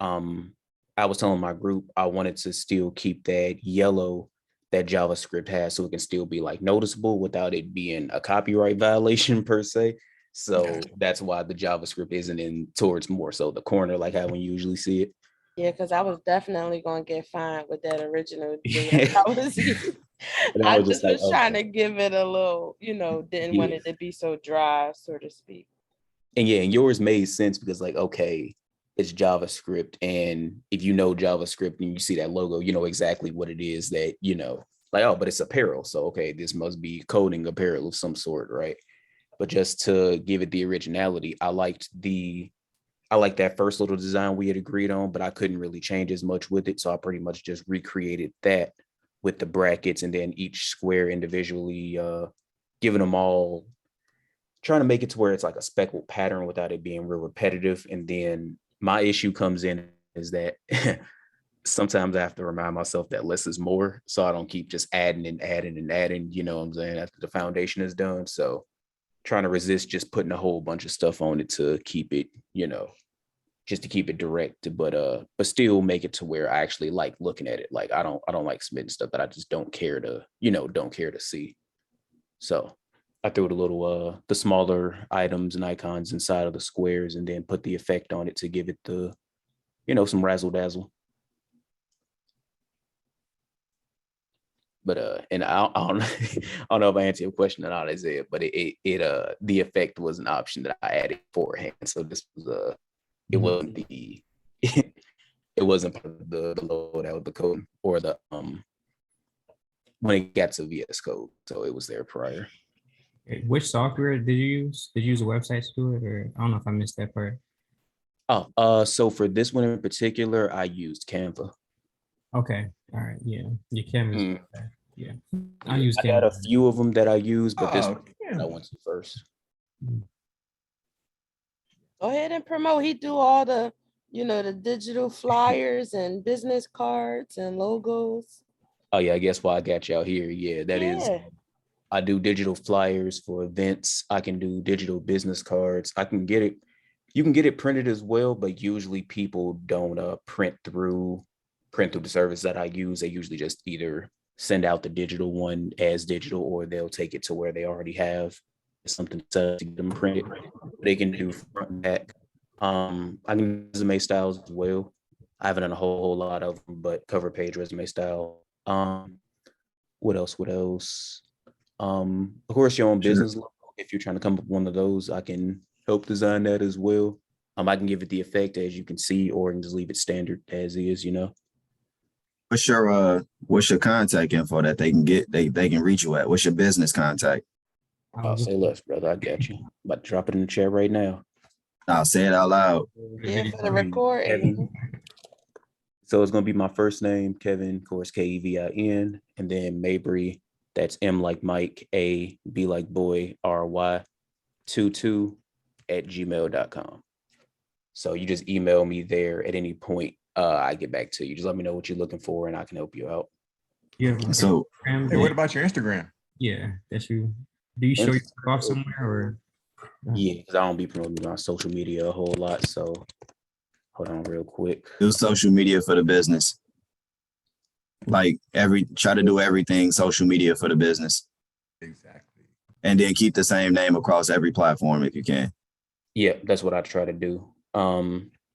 I was telling my group I wanted to still keep that yellow that JavaScript has, so it can still be like noticeable without it being a copyright violation per se. So that's why the JavaScript isn't in towards more so the corner like how we usually see it. Yeah, because I was definitely going to get fined with that original JS I was using. I just was trying to give it a little, didn't want it to be so dry, so to speak. And yeah, and yours made sense because like, okay, it's JavaScript. And if you know JavaScript and you see that logo, you know exactly what it is that, you know, like, oh, but it's apparel. So, okay, this must be coding apparel of some sort, right? But just to give it the originality, I liked that first little design we had agreed on, but I couldn't really change as much with it. So I pretty much just recreated that with the brackets and then each square individually, giving them all, trying to make it to where it's like a speckled pattern without it being real repetitive. And then my issue comes in is that sometimes I have to remind myself that less is more. So I don't keep just adding and adding and adding, you know what I'm saying, after the foundation is done. So trying to resist just putting a whole bunch of stuff on it to keep it, you know, just to keep it direct, but still make it to where I actually like looking at it. Like I don't like submitting stuff that I just don't care to, you know, don't care to see. So I threw the little the smaller items and icons inside of the squares and then put the effect on it to give it the, you know, some razzle dazzle. But and I don't I don't know if I answered your question or not, Isaiah, but it the effect was an option that I added beforehand. So this was it wasn't the it wasn't part of the load out of the code or the when it got to VS Code. So it was there prior. Which software did you use? Did you use a website to do it, or I don't know if I missed that part? Oh, so for this one in particular, I used Canva. Okay, all right, yeah, your Canvas. Okay. Yeah, I Yeah, use I got Canva. a few of them that I use, but this one yeah. I went to first. Go ahead and promote. He do all the, you know, the digital flyers and business cards and logos. Oh yeah, I guess why I got y'all here. Yeah, that is. Yeah. I do digital flyers for events. I can do digital business cards. I can get it. You can get it printed as well, but usually people don't print through the service that I use. They usually just either send out the digital one as digital, or they'll take it to where they already have something to get them printed. They can do front and back. I can do resume styles as well. I haven't done a whole lot of them, but cover page resume style. What else? What else? Of course, your own business logo. If you're trying to come up with one of those, I can help design that as well. I can give it the effect as you can see, or I can just leave it standard as is, you know. What's your contact info that they can get, they can reach you at? What's your business contact? I'll say less, brother. I got you. About to drop it in the chat right now. I'll say it out loud. Yeah, for the recording. So it's gonna be my first name, Kevin, of course, Kevin, and then Mabry. That's M like Mike, A, B like boy, RY, 22@gmail.com. So you just email me there at any point. I get back to you. Just let me know what you're looking for and I can help you out. Yeah. So Hey, what about your Instagram? Yeah, that's you. Do you show your stuff off somewhere or? Yeah, because I don't be promoting on social media a whole lot. So hold on real quick. do social media for the business. Like try to do everything social media for the business. Exactly. And then keep the same name across every platform if you can. Yeah, that's what I try to do.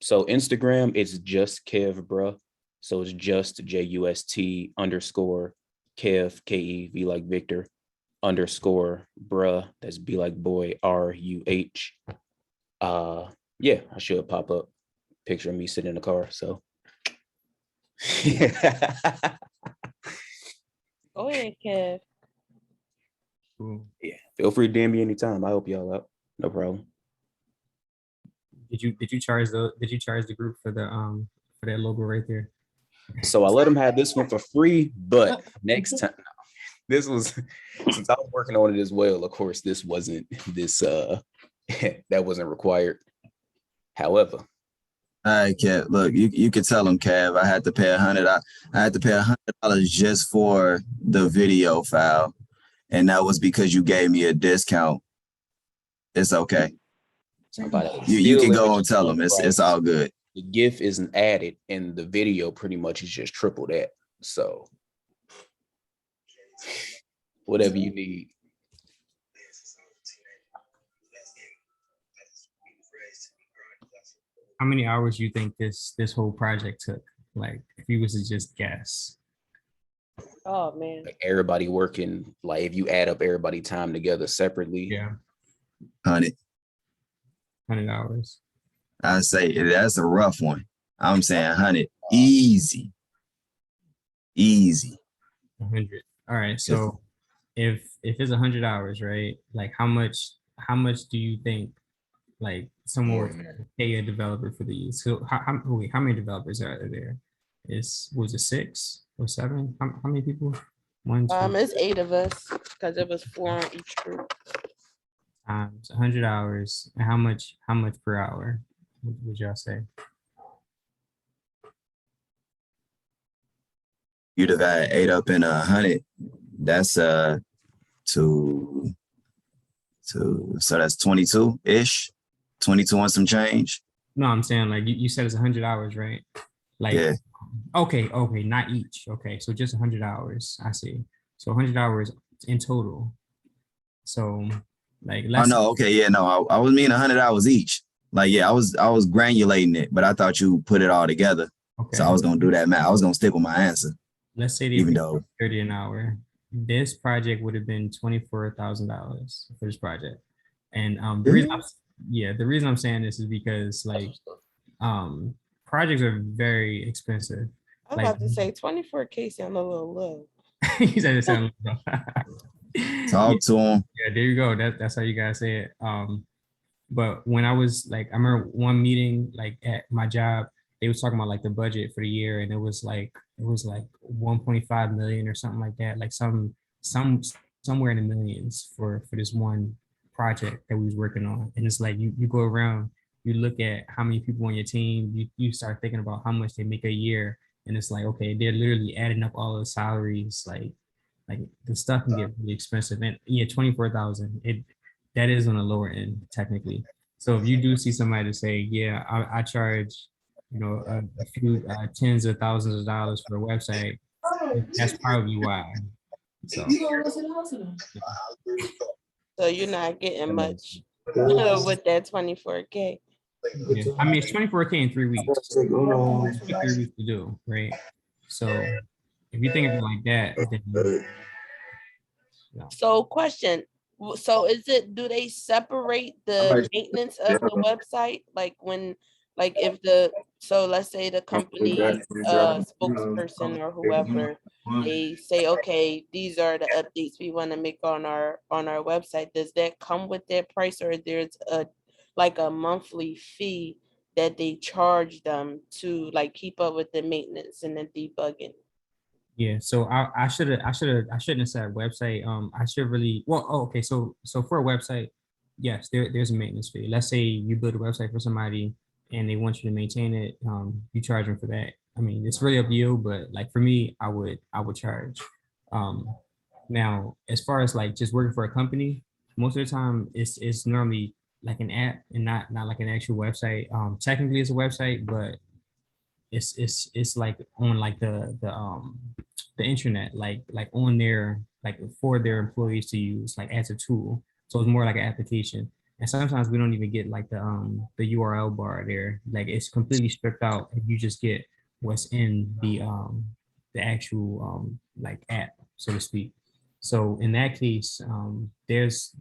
So Instagram, it's just Kev bruh. So it's just JUST _ Kev, KEV like Victor _ bruh. That's B like boy, RUH. Yeah, I should pop up picture of me sitting in the car. So Go ahead, Kev. Cool. yeah, feel free to DM me anytime. I help y'all out. No problem. Did you charge the group for that logo right there? So I let them have this one for free, but next time, this was, since I was working on it as well, of course, this wasn't that wasn't required. However, All right, Kev. Look, you could tell them, Kev. I had to pay $100. I had to pay $100 just for the video file, and that was because you gave me a discount. It's okay. You can go and tell them. It's all good. The GIF isn't added, and the video pretty much is just triple that. So whatever you need. How many hours do you think this whole project took? Like, if you was to just guess. Oh man. Like everybody working, like if you add up everybody time together separately. Yeah. 100 hours. I say that's a rough one. I'm saying 100, easy, easy. 100. All right. So if it's 100 hours, right? Like how much do you think like someone More would than that. pay a developer for these? So wait, how many developers are there? Was it 6 or 7? How many people? One, two It's 8 of us because it was 4 on each group. times 100 hours. And how much per hour would y'all say? You divide 8 up in 100. That's to so that's 22-ish, 22 and some change. No, I'm saying like you said it's 100 hours, right? Like Yeah. okay, not each. Okay, so just 100 hours. I see. So 100 hours in total. So like Oh let's no, okay, yeah, no, I was meaning 100 hours each. Like, yeah, I was granulating it, but I thought you put it all together. So okay. I was gonna do that math. I was gonna stick with my answer, Let's say they even pay though 30 an hour. This project would have been $24,000 for this project. And the reason I'm saying this is because like projects are very expensive. I'm Like about to say 24K sound a little low. he said it sounded talk to them. yeah, there you go. That's how you guys say it. But when I was like, I remember one meeting like at my job, they was talking about like the budget for the year, and it was like 1.5 million or something like that, like somewhere in the millions for this one project that we was working on. And it's like you go around, you look at how many people on your team, you start thinking about how much they make a year, and it's like okay, they're literally adding up all the salaries, like the stuff can get really expensive. And yeah, 24,000. That is on the lower end technically. So if you do see somebody to say, yeah, I charge, a few tens of thousands of dollars for a website, that's probably why. So You gonna go to the hospital? So you're not getting much with that 24K. yeah, I mean it's 24K in 3 weeks. That's 3 weeks to do, right? So if you think of it like that, then So question, so do they separate the maintenance of the website? Like if so let's say the company spokesperson or whoever, they say, okay, these are the updates we want to make on our website. Does that come with that price, or there's a monthly fee that they charge them to like keep up with the maintenance and the debugging? yeah, so I shouldn't have said website. I should really okay. So for a website, yes, there's a maintenance fee. Let's say you build a website for somebody and they want you to maintain it. You charge them for that. I mean, it's really up to you, but like for me, I would charge. Um, Now as far as like just working for a company, most of the time it's normally like an app and not like an actual website. Technically it's a website, but it's like on like the internet, like on their like for their employees to use like as a tool. So it's more like an application. And sometimes we don't even get like the URL bar there. Like it's completely stripped out and you just get what's in the actual like app, so to speak. So in that case, there's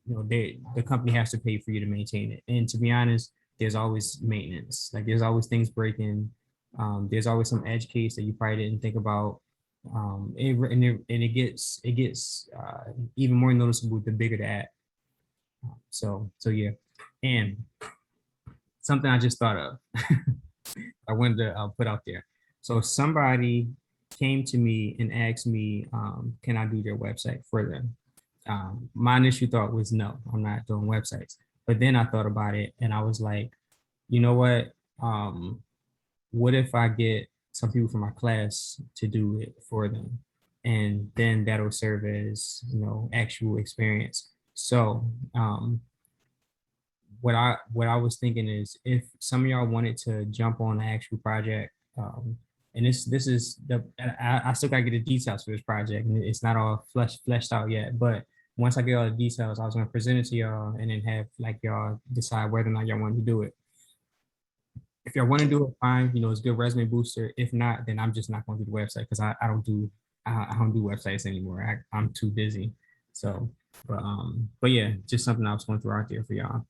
the company has to pay for you to maintain it. And to be honest, there's always maintenance. Like there's always things breaking. There's always some edge case that you probably didn't think about. And it gets even more noticeable the bigger the app. So yeah, and something I just thought of, I wanted to put out there. So somebody came to me and asked me, can I do their website for them? My initial thought was no, I'm not doing websites. But then I thought about it and I was like, you know what? What if I get some people from my class to do it for them? And then that'll serve as, actual experience. So what I was thinking is if some of y'all wanted to jump on the actual project, and this is I still gotta get the details for this project, and it's not all fleshed out yet. But once I get all the details, I was gonna present it to y'all and then have like y'all decide whether or not y'all want to do it. If y'all want to do it, fine. It's a good resume booster. If not, then I'm just not going to do the website because I don't do websites anymore. I'm too busy. So, but yeah, just something I was going to throw out there for y'all.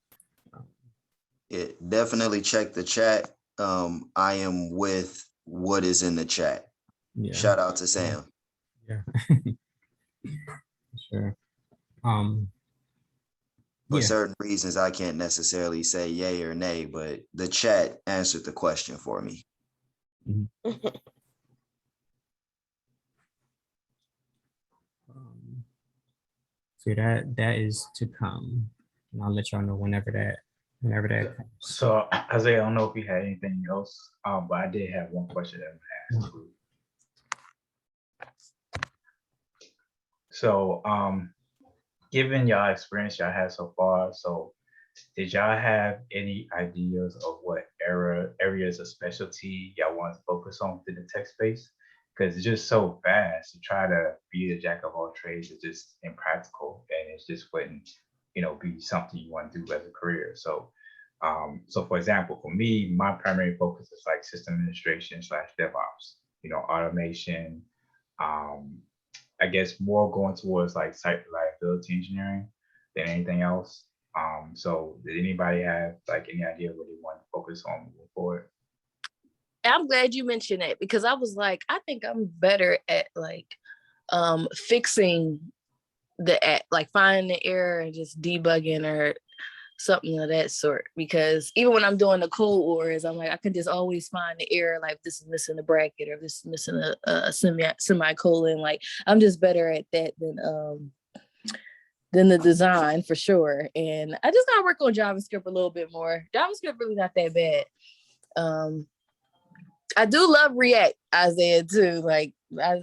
It definitely check the chat. I am with what is in the chat. Yeah. Shout out to Sam. Yeah. Sure. For Yeah. certain reasons, I can't necessarily say yay or nay, but the chat answered the question for me. Mhm. So that is to come. And I'll let y'all know whenever that comes. So Isaiah, I don't know if you had anything else, but I did have one question that I asked. So given y'all experience y'all had so far, so did y'all have any ideas of what areas of specialty y'all want to focus on within the tech space? Because it's just so fast to try to be the jack of all trades is just impractical, and it just wouldn't, be something you want to do as a career. So, so for example, for me, my primary focus is like system administration / DevOps, automation. Um, I guess more going towards like site reliability engineering than anything else. So did anybody have like any idea what they want to focus on moving forward? I'm glad you mentioned it because I was like, I think I'm better at like fixing like finding the error and just debugging or something of that sort. Because even when I'm doing the code wars, I'm like, I can just always find the error, like this is missing a bracket or this is missing a semicolon. Like I'm just better at that than the design for sure. And I just gotta work on JavaScript a little bit more. JavaScript really not that bad. I do love React, Isaiah, too. Like I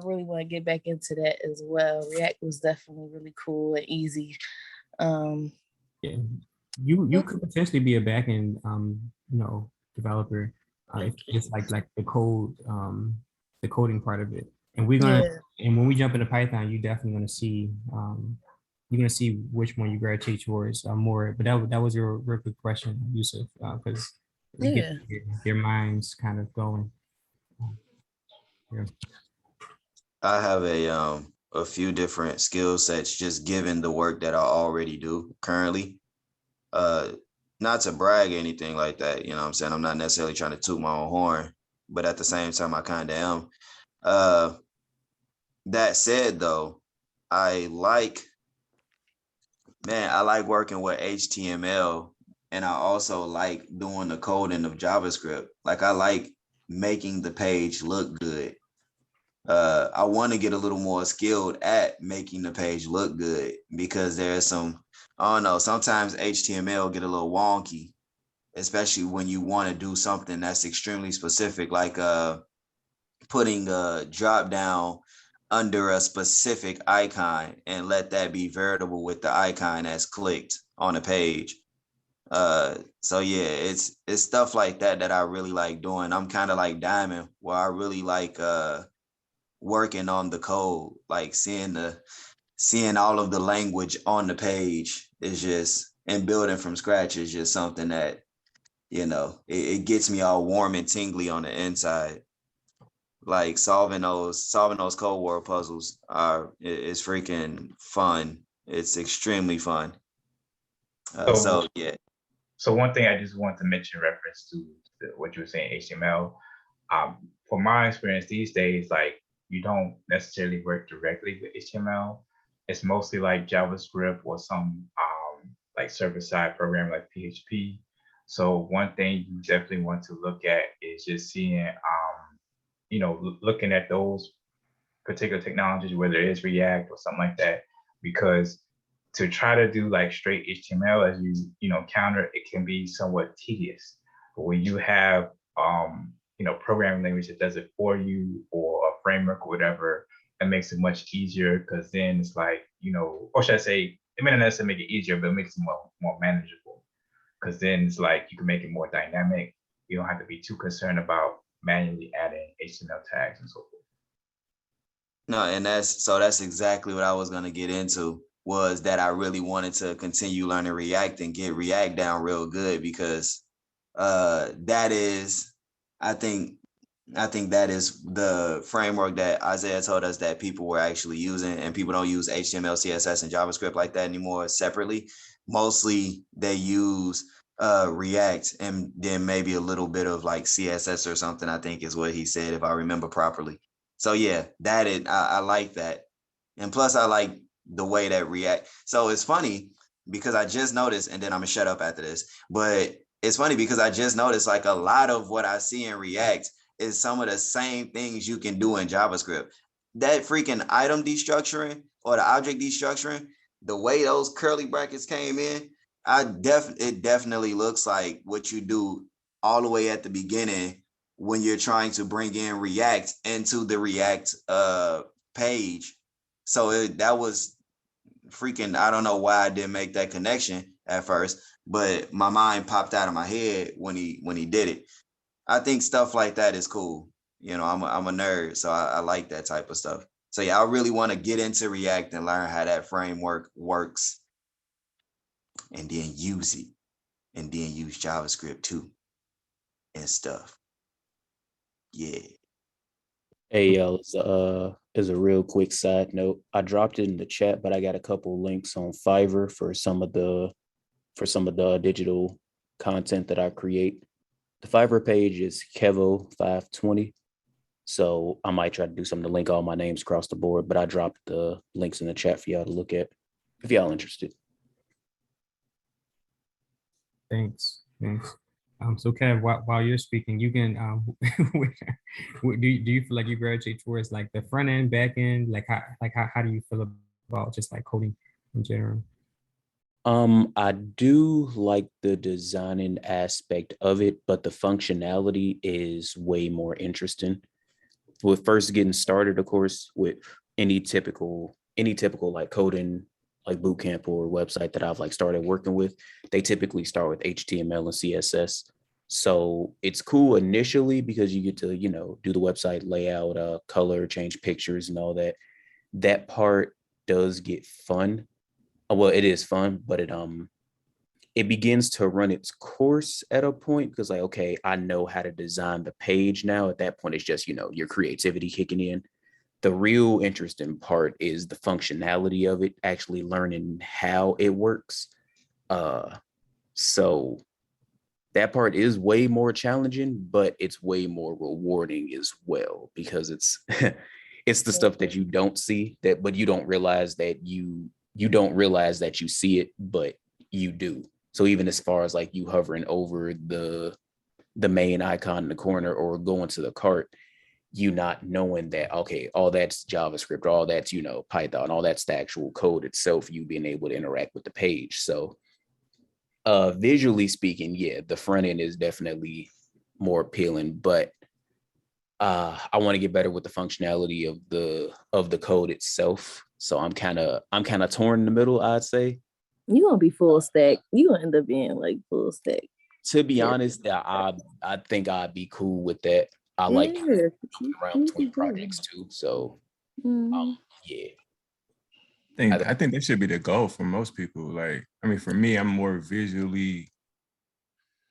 really want to get back into that as well. React was definitely really cool and easy. Yeah, you could potentially be a backend developer. It's like the coding part of it. And and when we jump into Python, you definitely gonna see you're gonna see which one you gravitate towards more. But that was your real good question, Yusuf, because your mind's kind of going. Yeah. I have a few different skill sets just given the work that I already do currently. Not to brag or anything like that, you know what I'm saying? I'm not necessarily trying to toot my own horn, but at the same time, I kind of am. That said, though, I like working with HTML, and I also like doing the coding of JavaScript. Like I like making the page look good. I want to get a little more skilled at making the page look good because there's some, I don't know, sometimes HTML get a little wonky, especially when you want to do something that's extremely specific, like putting a drop down under a specific icon and let that be veritable with the icon that's clicked on a page. So yeah, it's stuff like that I really like doing. I'm kind of like Diamond, where I really like working on the code, like seeing all of the language on the page is just, and building from scratch is just something that, it gets me all warm and tingly on the inside. Like solving those code word puzzles is freaking fun. It's extremely fun. So yeah. So one thing I just want to mention reference to what you were saying, HTML. From my experience these days, like you don't necessarily work directly with HTML. It's mostly like JavaScript or some like server-side program like PHP. So one thing you definitely want to look at is just seeing, looking at those particular technologies, whether it is React or something like that, because to try to do like straight HTML as you counter, it can be somewhat tedious. But when you have programming language that does it for you or a framework or whatever, that makes it much easier because then it's like, or should I say, it may not necessarily make it easier, but it makes it more manageable. Because then it's like you can make it more dynamic. You don't have to be too concerned about manually adding HTML tags and so forth. No, and that's exactly what I was gonna get into, was that I really wanted to continue learning React and get React down real good, because that is, I think that is the framework that Isaiah told us that people were actually using, and people don't use HTML, CSS, and JavaScript like that anymore separately. Mostly they use React and then maybe a little bit of like CSS or something, I think is what he said, if I remember properly. So yeah, I like that. And plus I like the way that React. So it's funny because I just noticed, and then I'm gonna shut up after this, but it's funny because I just noticed like a lot of what I see in React is some of the same things you can do in JavaScript. That freaking item destructuring or the object destructuring, the way those curly brackets came in, it definitely looks like what you do all the way at the beginning when you're trying to bring in React into the React page. So that was freaking, I don't know why I didn't make that connection at first, but my mind popped out of my head when he did it. I think stuff like that is cool. You know, I'm a nerd, so I like that type of stuff. So yeah, I really want to get into React and learn how that framework works, and then use it, and then use JavaScript too and stuff. Yeah. Hey, y'all, as a real quick side note, I dropped it in the chat, but I got a couple links on Fiverr for some of the digital content that I create. The Fiverr page is Kevo520. So I might try to do something to link all my names across the board, but I dropped the links in the chat for y'all to look at if y'all interested. Thanks. So Kev, while you're speaking, you can do you feel like you gravitate towards like the front end, back end? Like how do you feel about just like coding in general? I do like the designing aspect of it, but the functionality is way more interesting. With first getting started, of course, with any typical like coding, like bootcamp or website that I've like started working with, they typically start with HTML and CSS. So it's cool initially because you get to, do the website layout, color, change pictures and all that. That part does get fun. Well, it is fun, but it begins to run its course at a point because like, okay, I know how to design the page now. At that point, it's just, your creativity kicking in. The real interesting part is the functionality of it, actually learning how it works. So that part is way more challenging, but it's way more rewarding as well because it's it's the stuff that you don't see but you don't realize that you don't realize that you see it, but you do. So even as far as like you hovering over the main icon in the corner or going to the cart, you not knowing that, okay, all that's JavaScript, all that's, Python, all that's the actual code itself, you being able to interact with the page. So visually speaking, yeah, the front end is definitely more appealing, but I want to get better with the functionality of the code itself. So I'm kind of torn in the middle, I'd say. You gonna be full stack. You gonna end up being like full stack. To be honest, I think I'd be cool with that. I like around between projects too. So yeah. I think that should be the goal for most people. Like, I mean, for me, I'm more visually,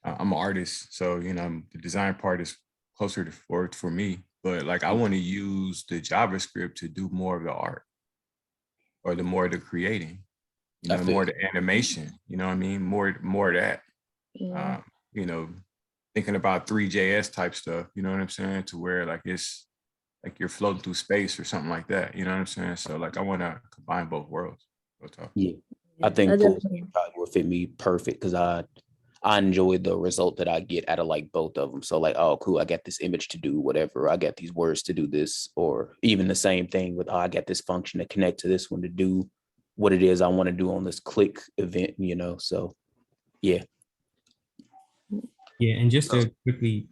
I'm an artist. So, the design part is closer to for me. But like, I want to use the JavaScript to do more of the art or the more of the creating, more of the animation, you know what I mean? More of that. Yeah. Thinking about 3JS type stuff, you know what I'm saying? To where like it's like you're floating through space or something like that, you know what I'm saying? So like I want to combine both worlds. Yeah, I think full stack probably will fit me perfect because I enjoy the result that I get out of like both of them. So like, oh, cool, I got this image to do whatever. I got these words to do this, or even the same thing with, oh, I got this function to connect to this one to do what it is I want to do on this click event, So yeah. Yeah, and just to quickly,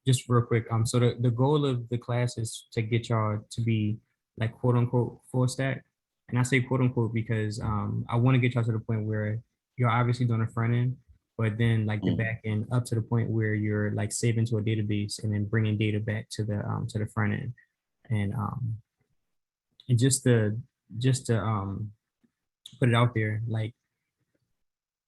just real quick, so the goal of the class is to get y'all to be like quote unquote full stack. And I say quote unquote because I want to get y'all to the point where you're obviously doing the front end, but then like the back end up to the point where you're like saving to a database and then bringing data back to the front end. And just to put it out there, like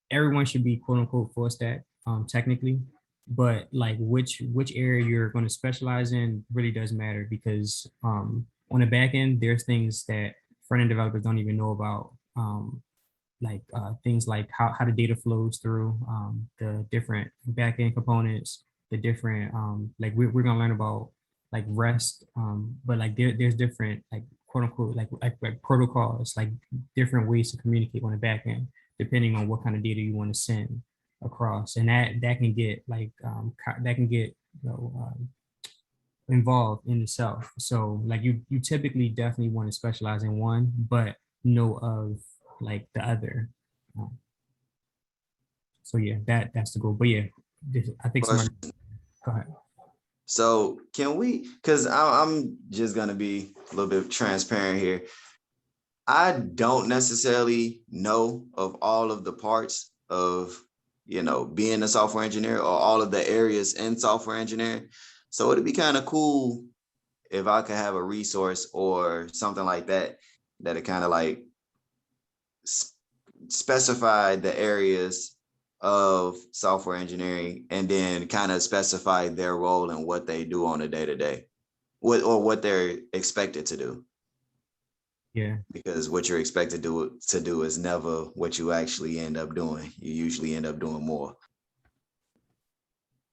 everyone should be quote unquote full stack technically, but like which area you're going to specialize in really does matter because on the back end there's things that front end developers don't even know about, things like how the data flows through the different backend components, the different like we're gonna learn about like REST, but like there's different like quote unquote like protocols, like different ways to communicate on the back end, depending on what kind of data you want to send across, and that can get like that can get involved in itself. So like you typically definitely want to specialize in one, but know of like the other. Um, so yeah, that's the goal. But yeah, I think somebody go ahead. So can we, because I'm just gonna be a little bit transparent here. I don't necessarily know of all of the parts of, being a software engineer or all of the areas in software engineering. So it'd be kind of cool if I could have a resource or something like that it kind of like specify the areas of software engineering and then kind of specify their role and what they do on a day-to-day, what they're expected to do. Yeah. Because what you're expected to do is never what you actually end up doing. You usually end up doing more.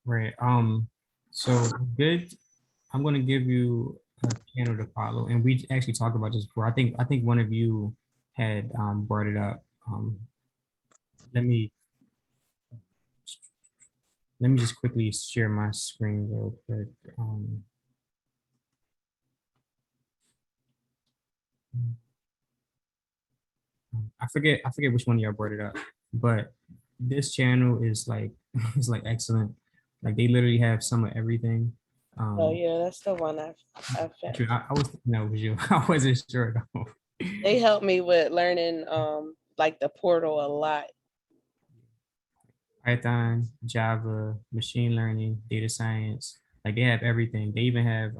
Right. So good. I'm gonna give you a channel to follow, and we actually talked about this before. I think one of you had brought it up. Let me just quickly share my screen real quick. I forget which one of y'all brought it up, but this channel is like is like excellent. Like they literally have some of everything. Oh yeah, that's the one I found. I was thinking that was you. I wasn't sure though. They helped me with learning like the portal a lot. Python, Java, machine learning, data science. Like they have everything. They even have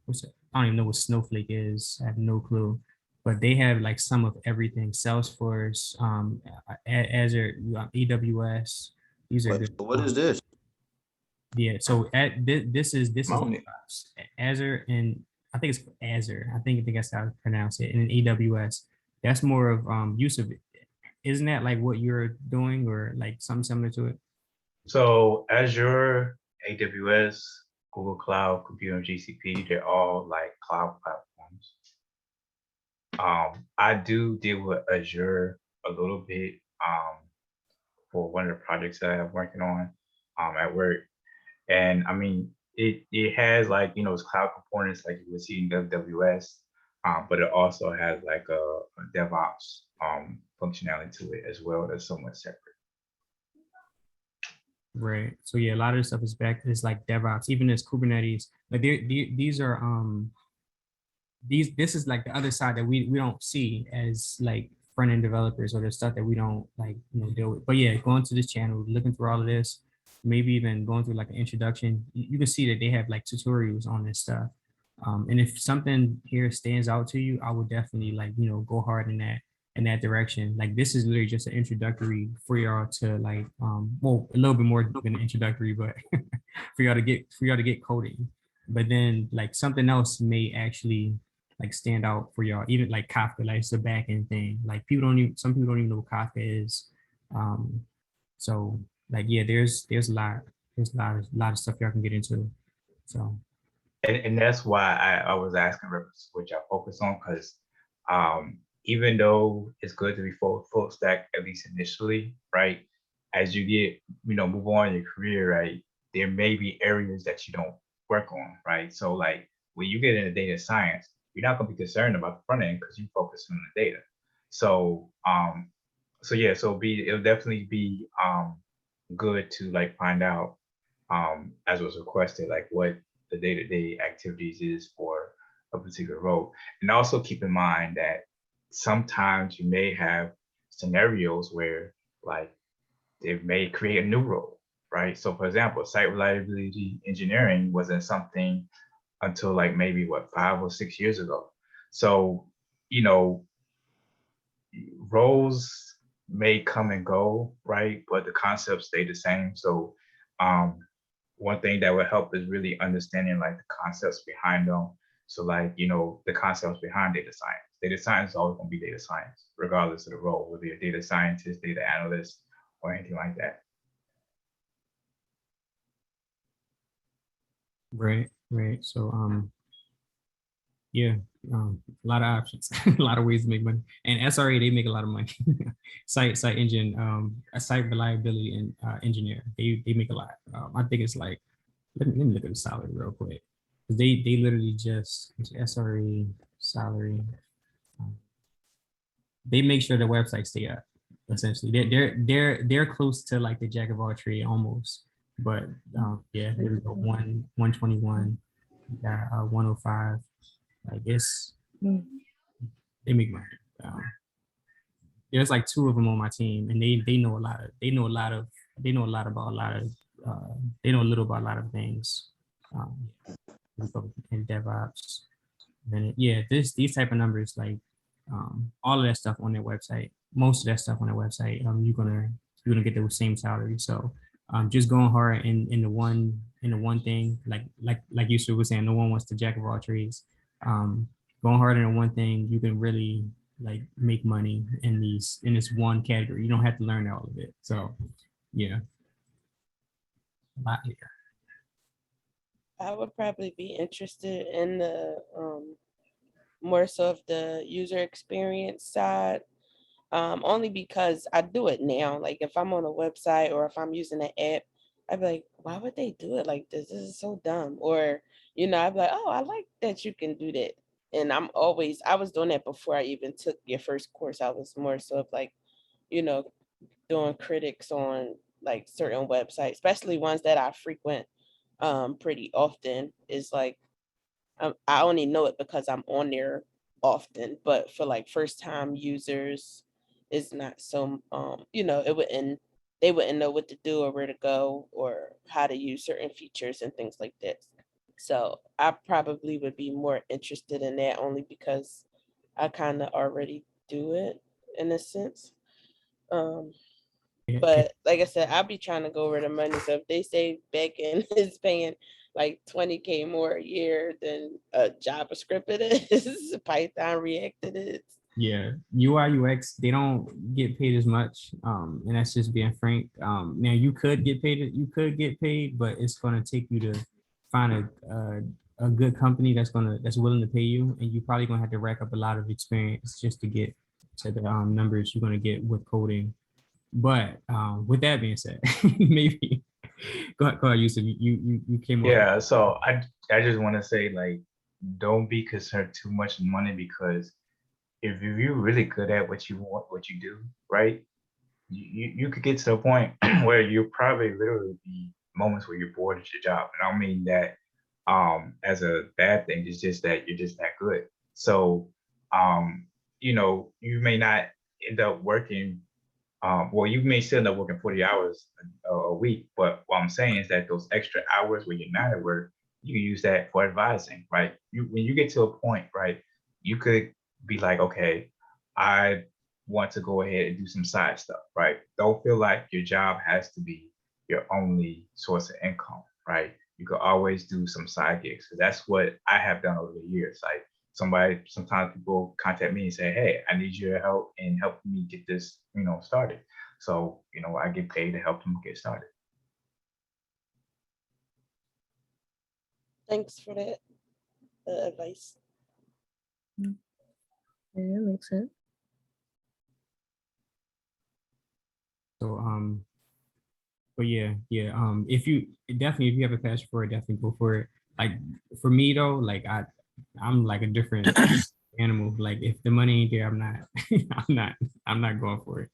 what's it? I don't even know what Snowflake is. I have no clue. But they have like some of everything. Salesforce, Azure, AWS. These are good. What is this? Yeah. So this is Moan it. Azure, and I think it's Azure. I think that's how I pronounce it. And then AWS. That's more of use of it. Isn't that like what you're doing, or like something similar to it? So Azure, AWS, Google Cloud, Computer, GCP, they're all like cloud platforms. I do deal with Azure a little bit for one of the projects that I'm working on at work. And I mean, it has like, its cloud components like you would see in AWS, but it also has like a DevOps functionality to it as well that's somewhat separate. Right. So yeah, a lot of the stuff is like DevOps, even as Kubernetes. Like these are this is like the other side that we don't see as like front end developers, or the stuff that we don't like deal with. But yeah, going to this channel, looking through all of this, maybe even going through like an introduction, you can see that they have like tutorials on this stuff. And if something here stands out to you, I would definitely like go hard in that direction. Like this is literally just an introductory for y'all to like well, a little bit more than introductory, but for y'all to get coding. But then like something else may actually like stand out for y'all, even like Kafka, like it's a back end thing. Like some people don't even know what Kafka is. So like yeah, there's a lot of stuff y'all can get into. So And that's why I was asking what y'all focus on, because even though it's good to be full stack, at least initially, right? As you get, move on in your career, right? There may be areas that you don't work on, right? So like when you get into data science, you're not going to be concerned about the front end because you focus on the data. So it'll definitely be good to like find out as was requested, like what the day-to-day activities is for a particular role. And also keep in mind that sometimes you may have scenarios where like they may create a new role, right? So for example, site reliability engineering wasn't something until like maybe 5 or 6 years ago. So, roles may come and go, right? But the concepts stay the same. So one thing that would help is really understanding like the concepts behind them. So like, the concepts behind data science, data science is always going to be data science, regardless of the role, whether you're a data scientist, data analyst, or anything like that. Right, right. So yeah, a lot of options, a lot of ways to make money. And SRE, they make a lot of money. site engine, a site reliability and engineer, they make a lot. I think it's like, let me look at the salary real quick. They literally just SRE salary. They make sure the websites stay up. Essentially, they're close to like the jack of all trades almost. But yeah, there we go. 121, 105. I guess they make money. There's like two of them on my team, and they know a lot of they know a lot about a lot of they know a little about a lot of things. In DevOps, and yeah, these type of numbers, like all of that stuff on their website, most of that stuff on their website, you're gonna get the same salary. So just going hard in the one thing, like Yusuf was saying, no one wants to jack of all trades. Going hard in the one thing, you can really like make money in this one category. You don't have to learn all of it. So yeah, a lot here. I would probably be interested in the more so of the user experience side, only because I do it now. Like if I'm on a website or if I'm using an app, I'd be like, why would they do it like this? This is so dumb. Or, I'd be like, oh, I like that you can do that. And I was doing that before I even took your first course. I was more so of like, doing critics on like certain websites, especially ones that I frequent pretty often. Is like, I only know it because I'm on there often, but for like first time users, it's not so, they wouldn't know what to do or where to go or how to use certain features and things like that. So I probably would be more interested in that only because I kind of already do it in a sense. But like I said, I'll be trying to go over the money. So if they say backend is paying like 20K more a year than JavaScript it is, Python React it is. Yeah, UI UX, they don't get paid as much, and that's just being frank. Now you could get paid, but it's going to take you to find a good company that's willing to pay you, and you're probably going to have to rack up a lot of experience just to get to the numbers you're going to get with coding. But with that being said, maybe go ahead, Yusuf. You came up. Yeah, so I just want to say, like, don't be concerned too much in money, because if you're really good at what you do, right, you could get to the point where you'll probably literally be moments where you're bored at your job. And I don't mean that as a bad thing. It's just that you're just that good. So you may not end up working. Well, you may still end up working 40 hours a week, but what I'm saying is that those extra hours where you're not at work, you can use that for advising, right? When you get to a point, right, you could be like, okay, I want to go ahead and do some side stuff, right? Don't feel like your job has to be your only source of income, right? You could always do some side gigs. So that's what I have done over the years. Like sometimes people contact me and say, hey, I need your help in helping me get this, started. So, I get paid to help them get started. Thanks for that advice. Yeah, that makes sense. So but yeah, if you have a passion for it, definitely go for it. Like for me though, like I'm like a different animal. Like if the money ain't there, I'm not going for it.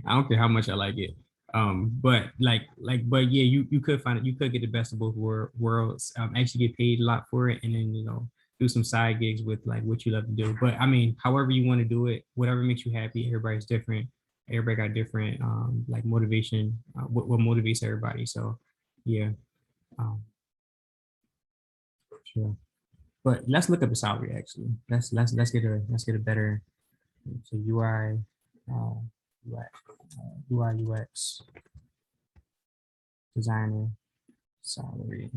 I don't care how much I like it. But but yeah, you could get the best of both worlds. Actually get paid a lot for it, and then do some side gigs with like what you love to do. But I mean, however you want to do it, whatever makes you happy. Everybody's different. Everybody got different like motivation. What motivates everybody? So yeah, sure. But let's look up the salary actually. Let's get a better so UI UX designer salary.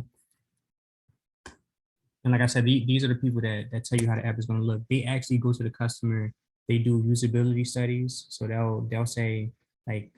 And like I said, these are the people that tell you how the app is going to look. They actually go to the customer. They do usability studies. So they'll say like,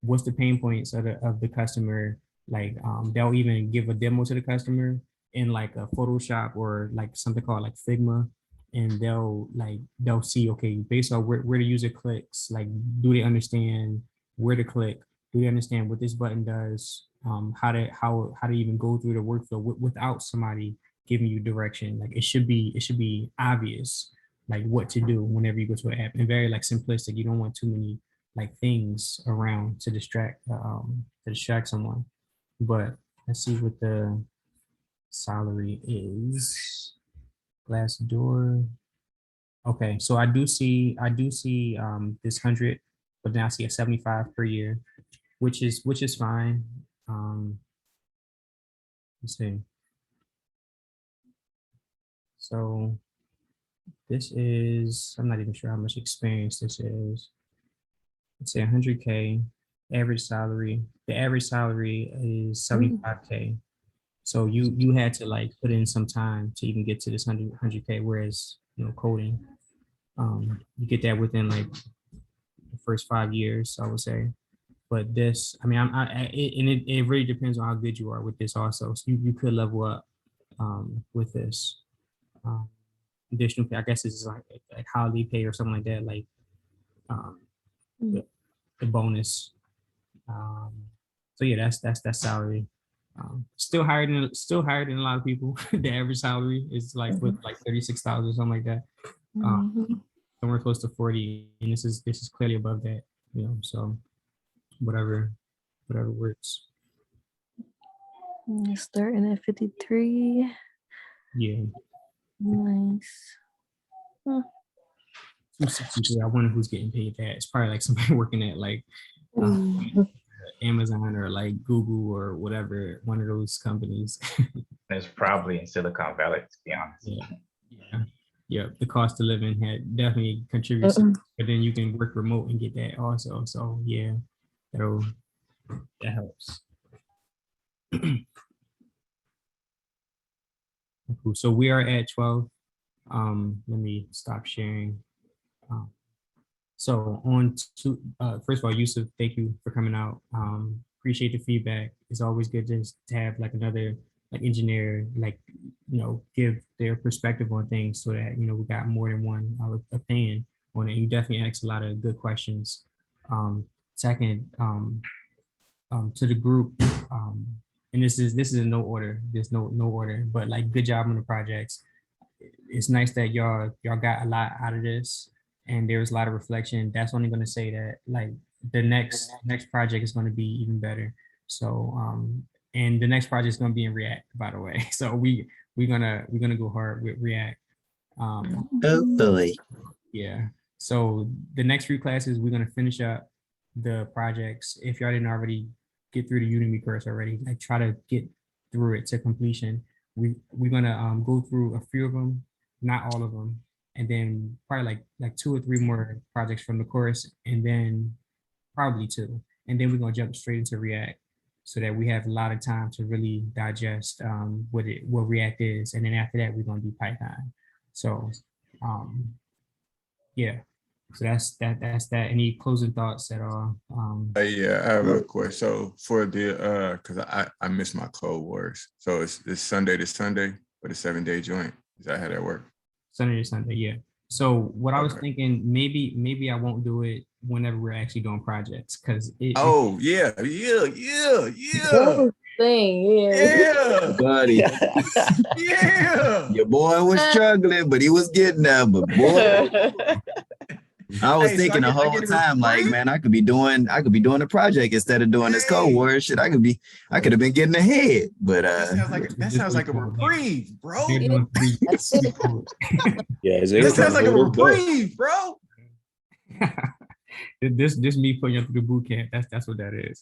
what's the pain points of the customer? Like they'll even give a demo to the customer in like a Photoshop or like something called like Figma, and they'll see, okay, based on where the user clicks, like do they understand where to click? Do they understand what this button does? How to even go through the workflow without somebody giving you direction. Like it should be obvious like what to do whenever you go to an app, and very like simplistic. You don't want too many like things around to distract someone. But let's see what the salary is. Glassdoor. Okay, so I do see this 100, but then I see a 75 per year, which is fine. Let's see. So this is, I'm not even sure how much experience this is. Let's say 100K average salary. The average salary is 75K. So you had to like put in some time to even get to this 100K, whereas coding, you get that within like the first 5 years, I would say. But this, I mean, it really depends on how good you are with this also. So you could level up with this. Additional pay, I guess it's like holiday pay or something like that, like the bonus. So yeah, that's salary. Still higher than a lot of people. The average salary is like with like 36,000 or something like that. Somewhere close to 40, and this is clearly above that. So whatever works. Starting at 53. Yeah. Nice. 263. I wonder who's getting paid that. It's probably like somebody working at like Amazon or like Google or whatever, one of those companies. It's probably in Silicon Valley, to be honest. Yeah. The cost of living had definitely contributes, but then you can work remote and get that also. So yeah, that helps. Cool. So we are at 12. Let me stop sharing. So on to first of all, Yusuf, thank you for coming out. Appreciate the feedback. It's always good just to have like another like engineer like give their perspective on things, so that we got more than one opinion on it. You definitely asked a lot of good questions. Second, to the group, and this is in no order. There's no order, but like good job on the projects. It's nice that y'all got a lot out of this, and there was a lot of reflection. That's only going to say that like the next project is going to be even better. So and the next project is going to be in React, by the way. So we're gonna go hard with React. Hopefully. Yeah. So the next few classes, we're gonna finish up the projects. If y'all didn't already get through the Udemy course already, like try to get through it to completion. We're gonna go through a few of them, not all of them, and then probably like 2 or 3 more projects from the course, and then probably 2, and then we're gonna jump straight into React, so that we have a lot of time to really digest what React is, and then after that we're gonna do Python. So yeah. So that's that. Any closing thoughts at all? Yeah, I have a question. So for the because I missed my Code Wars. So it's Sunday to Sunday for the 7-day joint. Is that how that work? Sunday to Sunday, yeah. So what I was thinking, maybe I won't do it whenever we're actually doing projects, because yeah. Yeah, buddy. Yeah, your boy was struggling, but he was getting there. But boy, I was thinking the whole time, like, man, I could be doing a project instead of doing this Code Wars shit. I could have been getting ahead. But that sounds like a reprieve, bro. Yeah, that sounds like a reprieve, bro. This me putting you through the boot camp. That's what that is.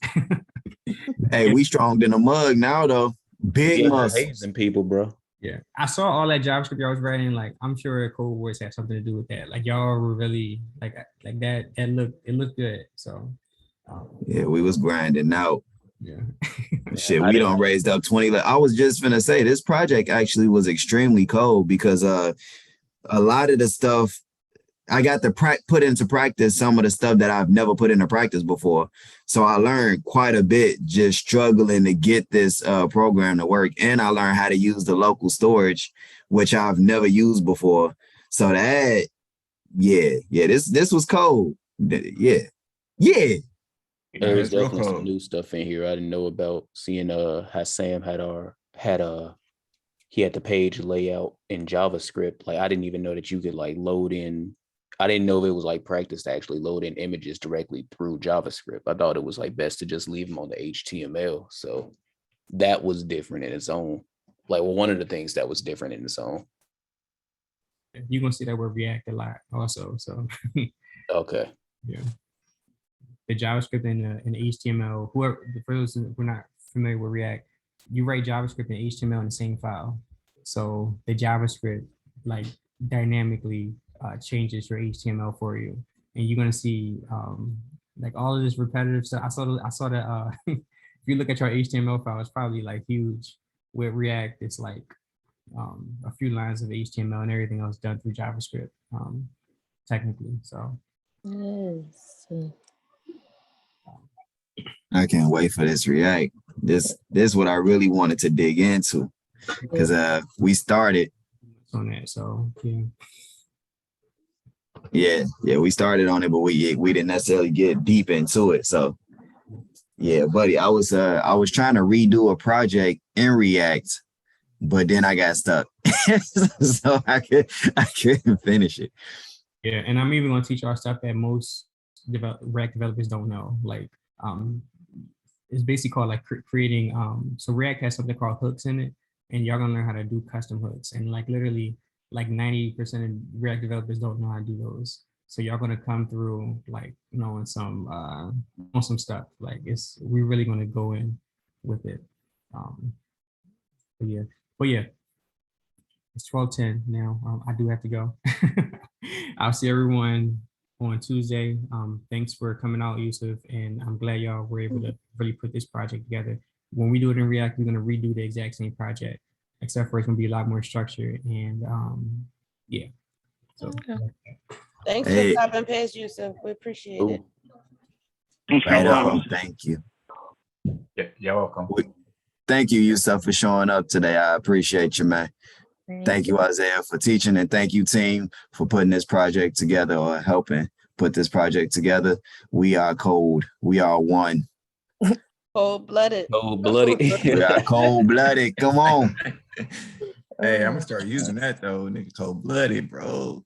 Hey, we strong in a mug now though. Big muscles. Hazing people, bro. Yeah, I saw all that JavaScript y'all was writing. Like, I'm sure Code Wars had something to do with that. Like, y'all were really like that. It looked good. So yeah, we was grinding out. Yeah. Shit, we done raised up 20. I was just gonna say this project actually was extremely cold because a lot of the stuff I got to put into practice some of the stuff that I've never put into practice before. So I learned quite a bit just struggling to get this program to work. And I learned how to use the local storage, which I've never used before. So that, this was cold. Yeah. There was That's real definitely some cold. new stuff in here I didn't know about. Seeing how Sam he had the page layout in JavaScript. Like I didn't even know that you could like load in. I didn't know it was like practice to actually load in images directly through JavaScript. I thought it was like best to just leave them on the HTML. So that was different in its own. Like, well, one of the things that was different in its own. You're gonna see that word React a lot also. So Okay. yeah. The JavaScript and the HTML, for those who are not familiar with React, you write JavaScript and HTML in the same file. So the JavaScript like dynamically changes your HTML for you. And you're gonna see like all of this repetitive stuff. I saw that if you look at your HTML file, it's probably like huge. With React, it's like a few lines of HTML and everything else done through JavaScript, technically. So Yes. I can't wait for this React. This is what I really wanted to dig into because we started. On that, so yeah. Yeah, we started on it, but we didn't necessarily get deep into it. So yeah, buddy, I was trying to redo a project in React, but then I got stuck. So I couldn't finish it. Yeah, and I'm even gonna teach y'all stuff that most React developers don't know. Like it's basically called like creating so React has something called hooks in it, and y'all gonna learn how to do custom hooks. And like literally like 90% of React developers don't know how to do those. So y'all gonna come through like knowing some on some stuff. Like we're really gonna go in with it. But yeah, it's 12:10 now. I do have to go. I'll see everyone on Tuesday. Thanks for coming out, Yusuf, and I'm glad y'all were able to really put this project together. When we do it in React, we're gonna redo the exact same project, except for it's gonna be a lot more structured and yeah. So Okay. Thanks Hey. for stopping past, Yusuf. We appreciate it. Right on. Thank you. Yeah, you're welcome. Thank you, Yusuf, for showing up today. I appreciate you, man. Thank you, Isaiah, for teaching, and thank you, team, for putting this project together or helping put this project together. We are cold. We are one. Cold-blooded. Cold-blooded. We are cold-blooded. Come on. Hey, I'm gonna start using that though, nigga. Cold-blooded, bro.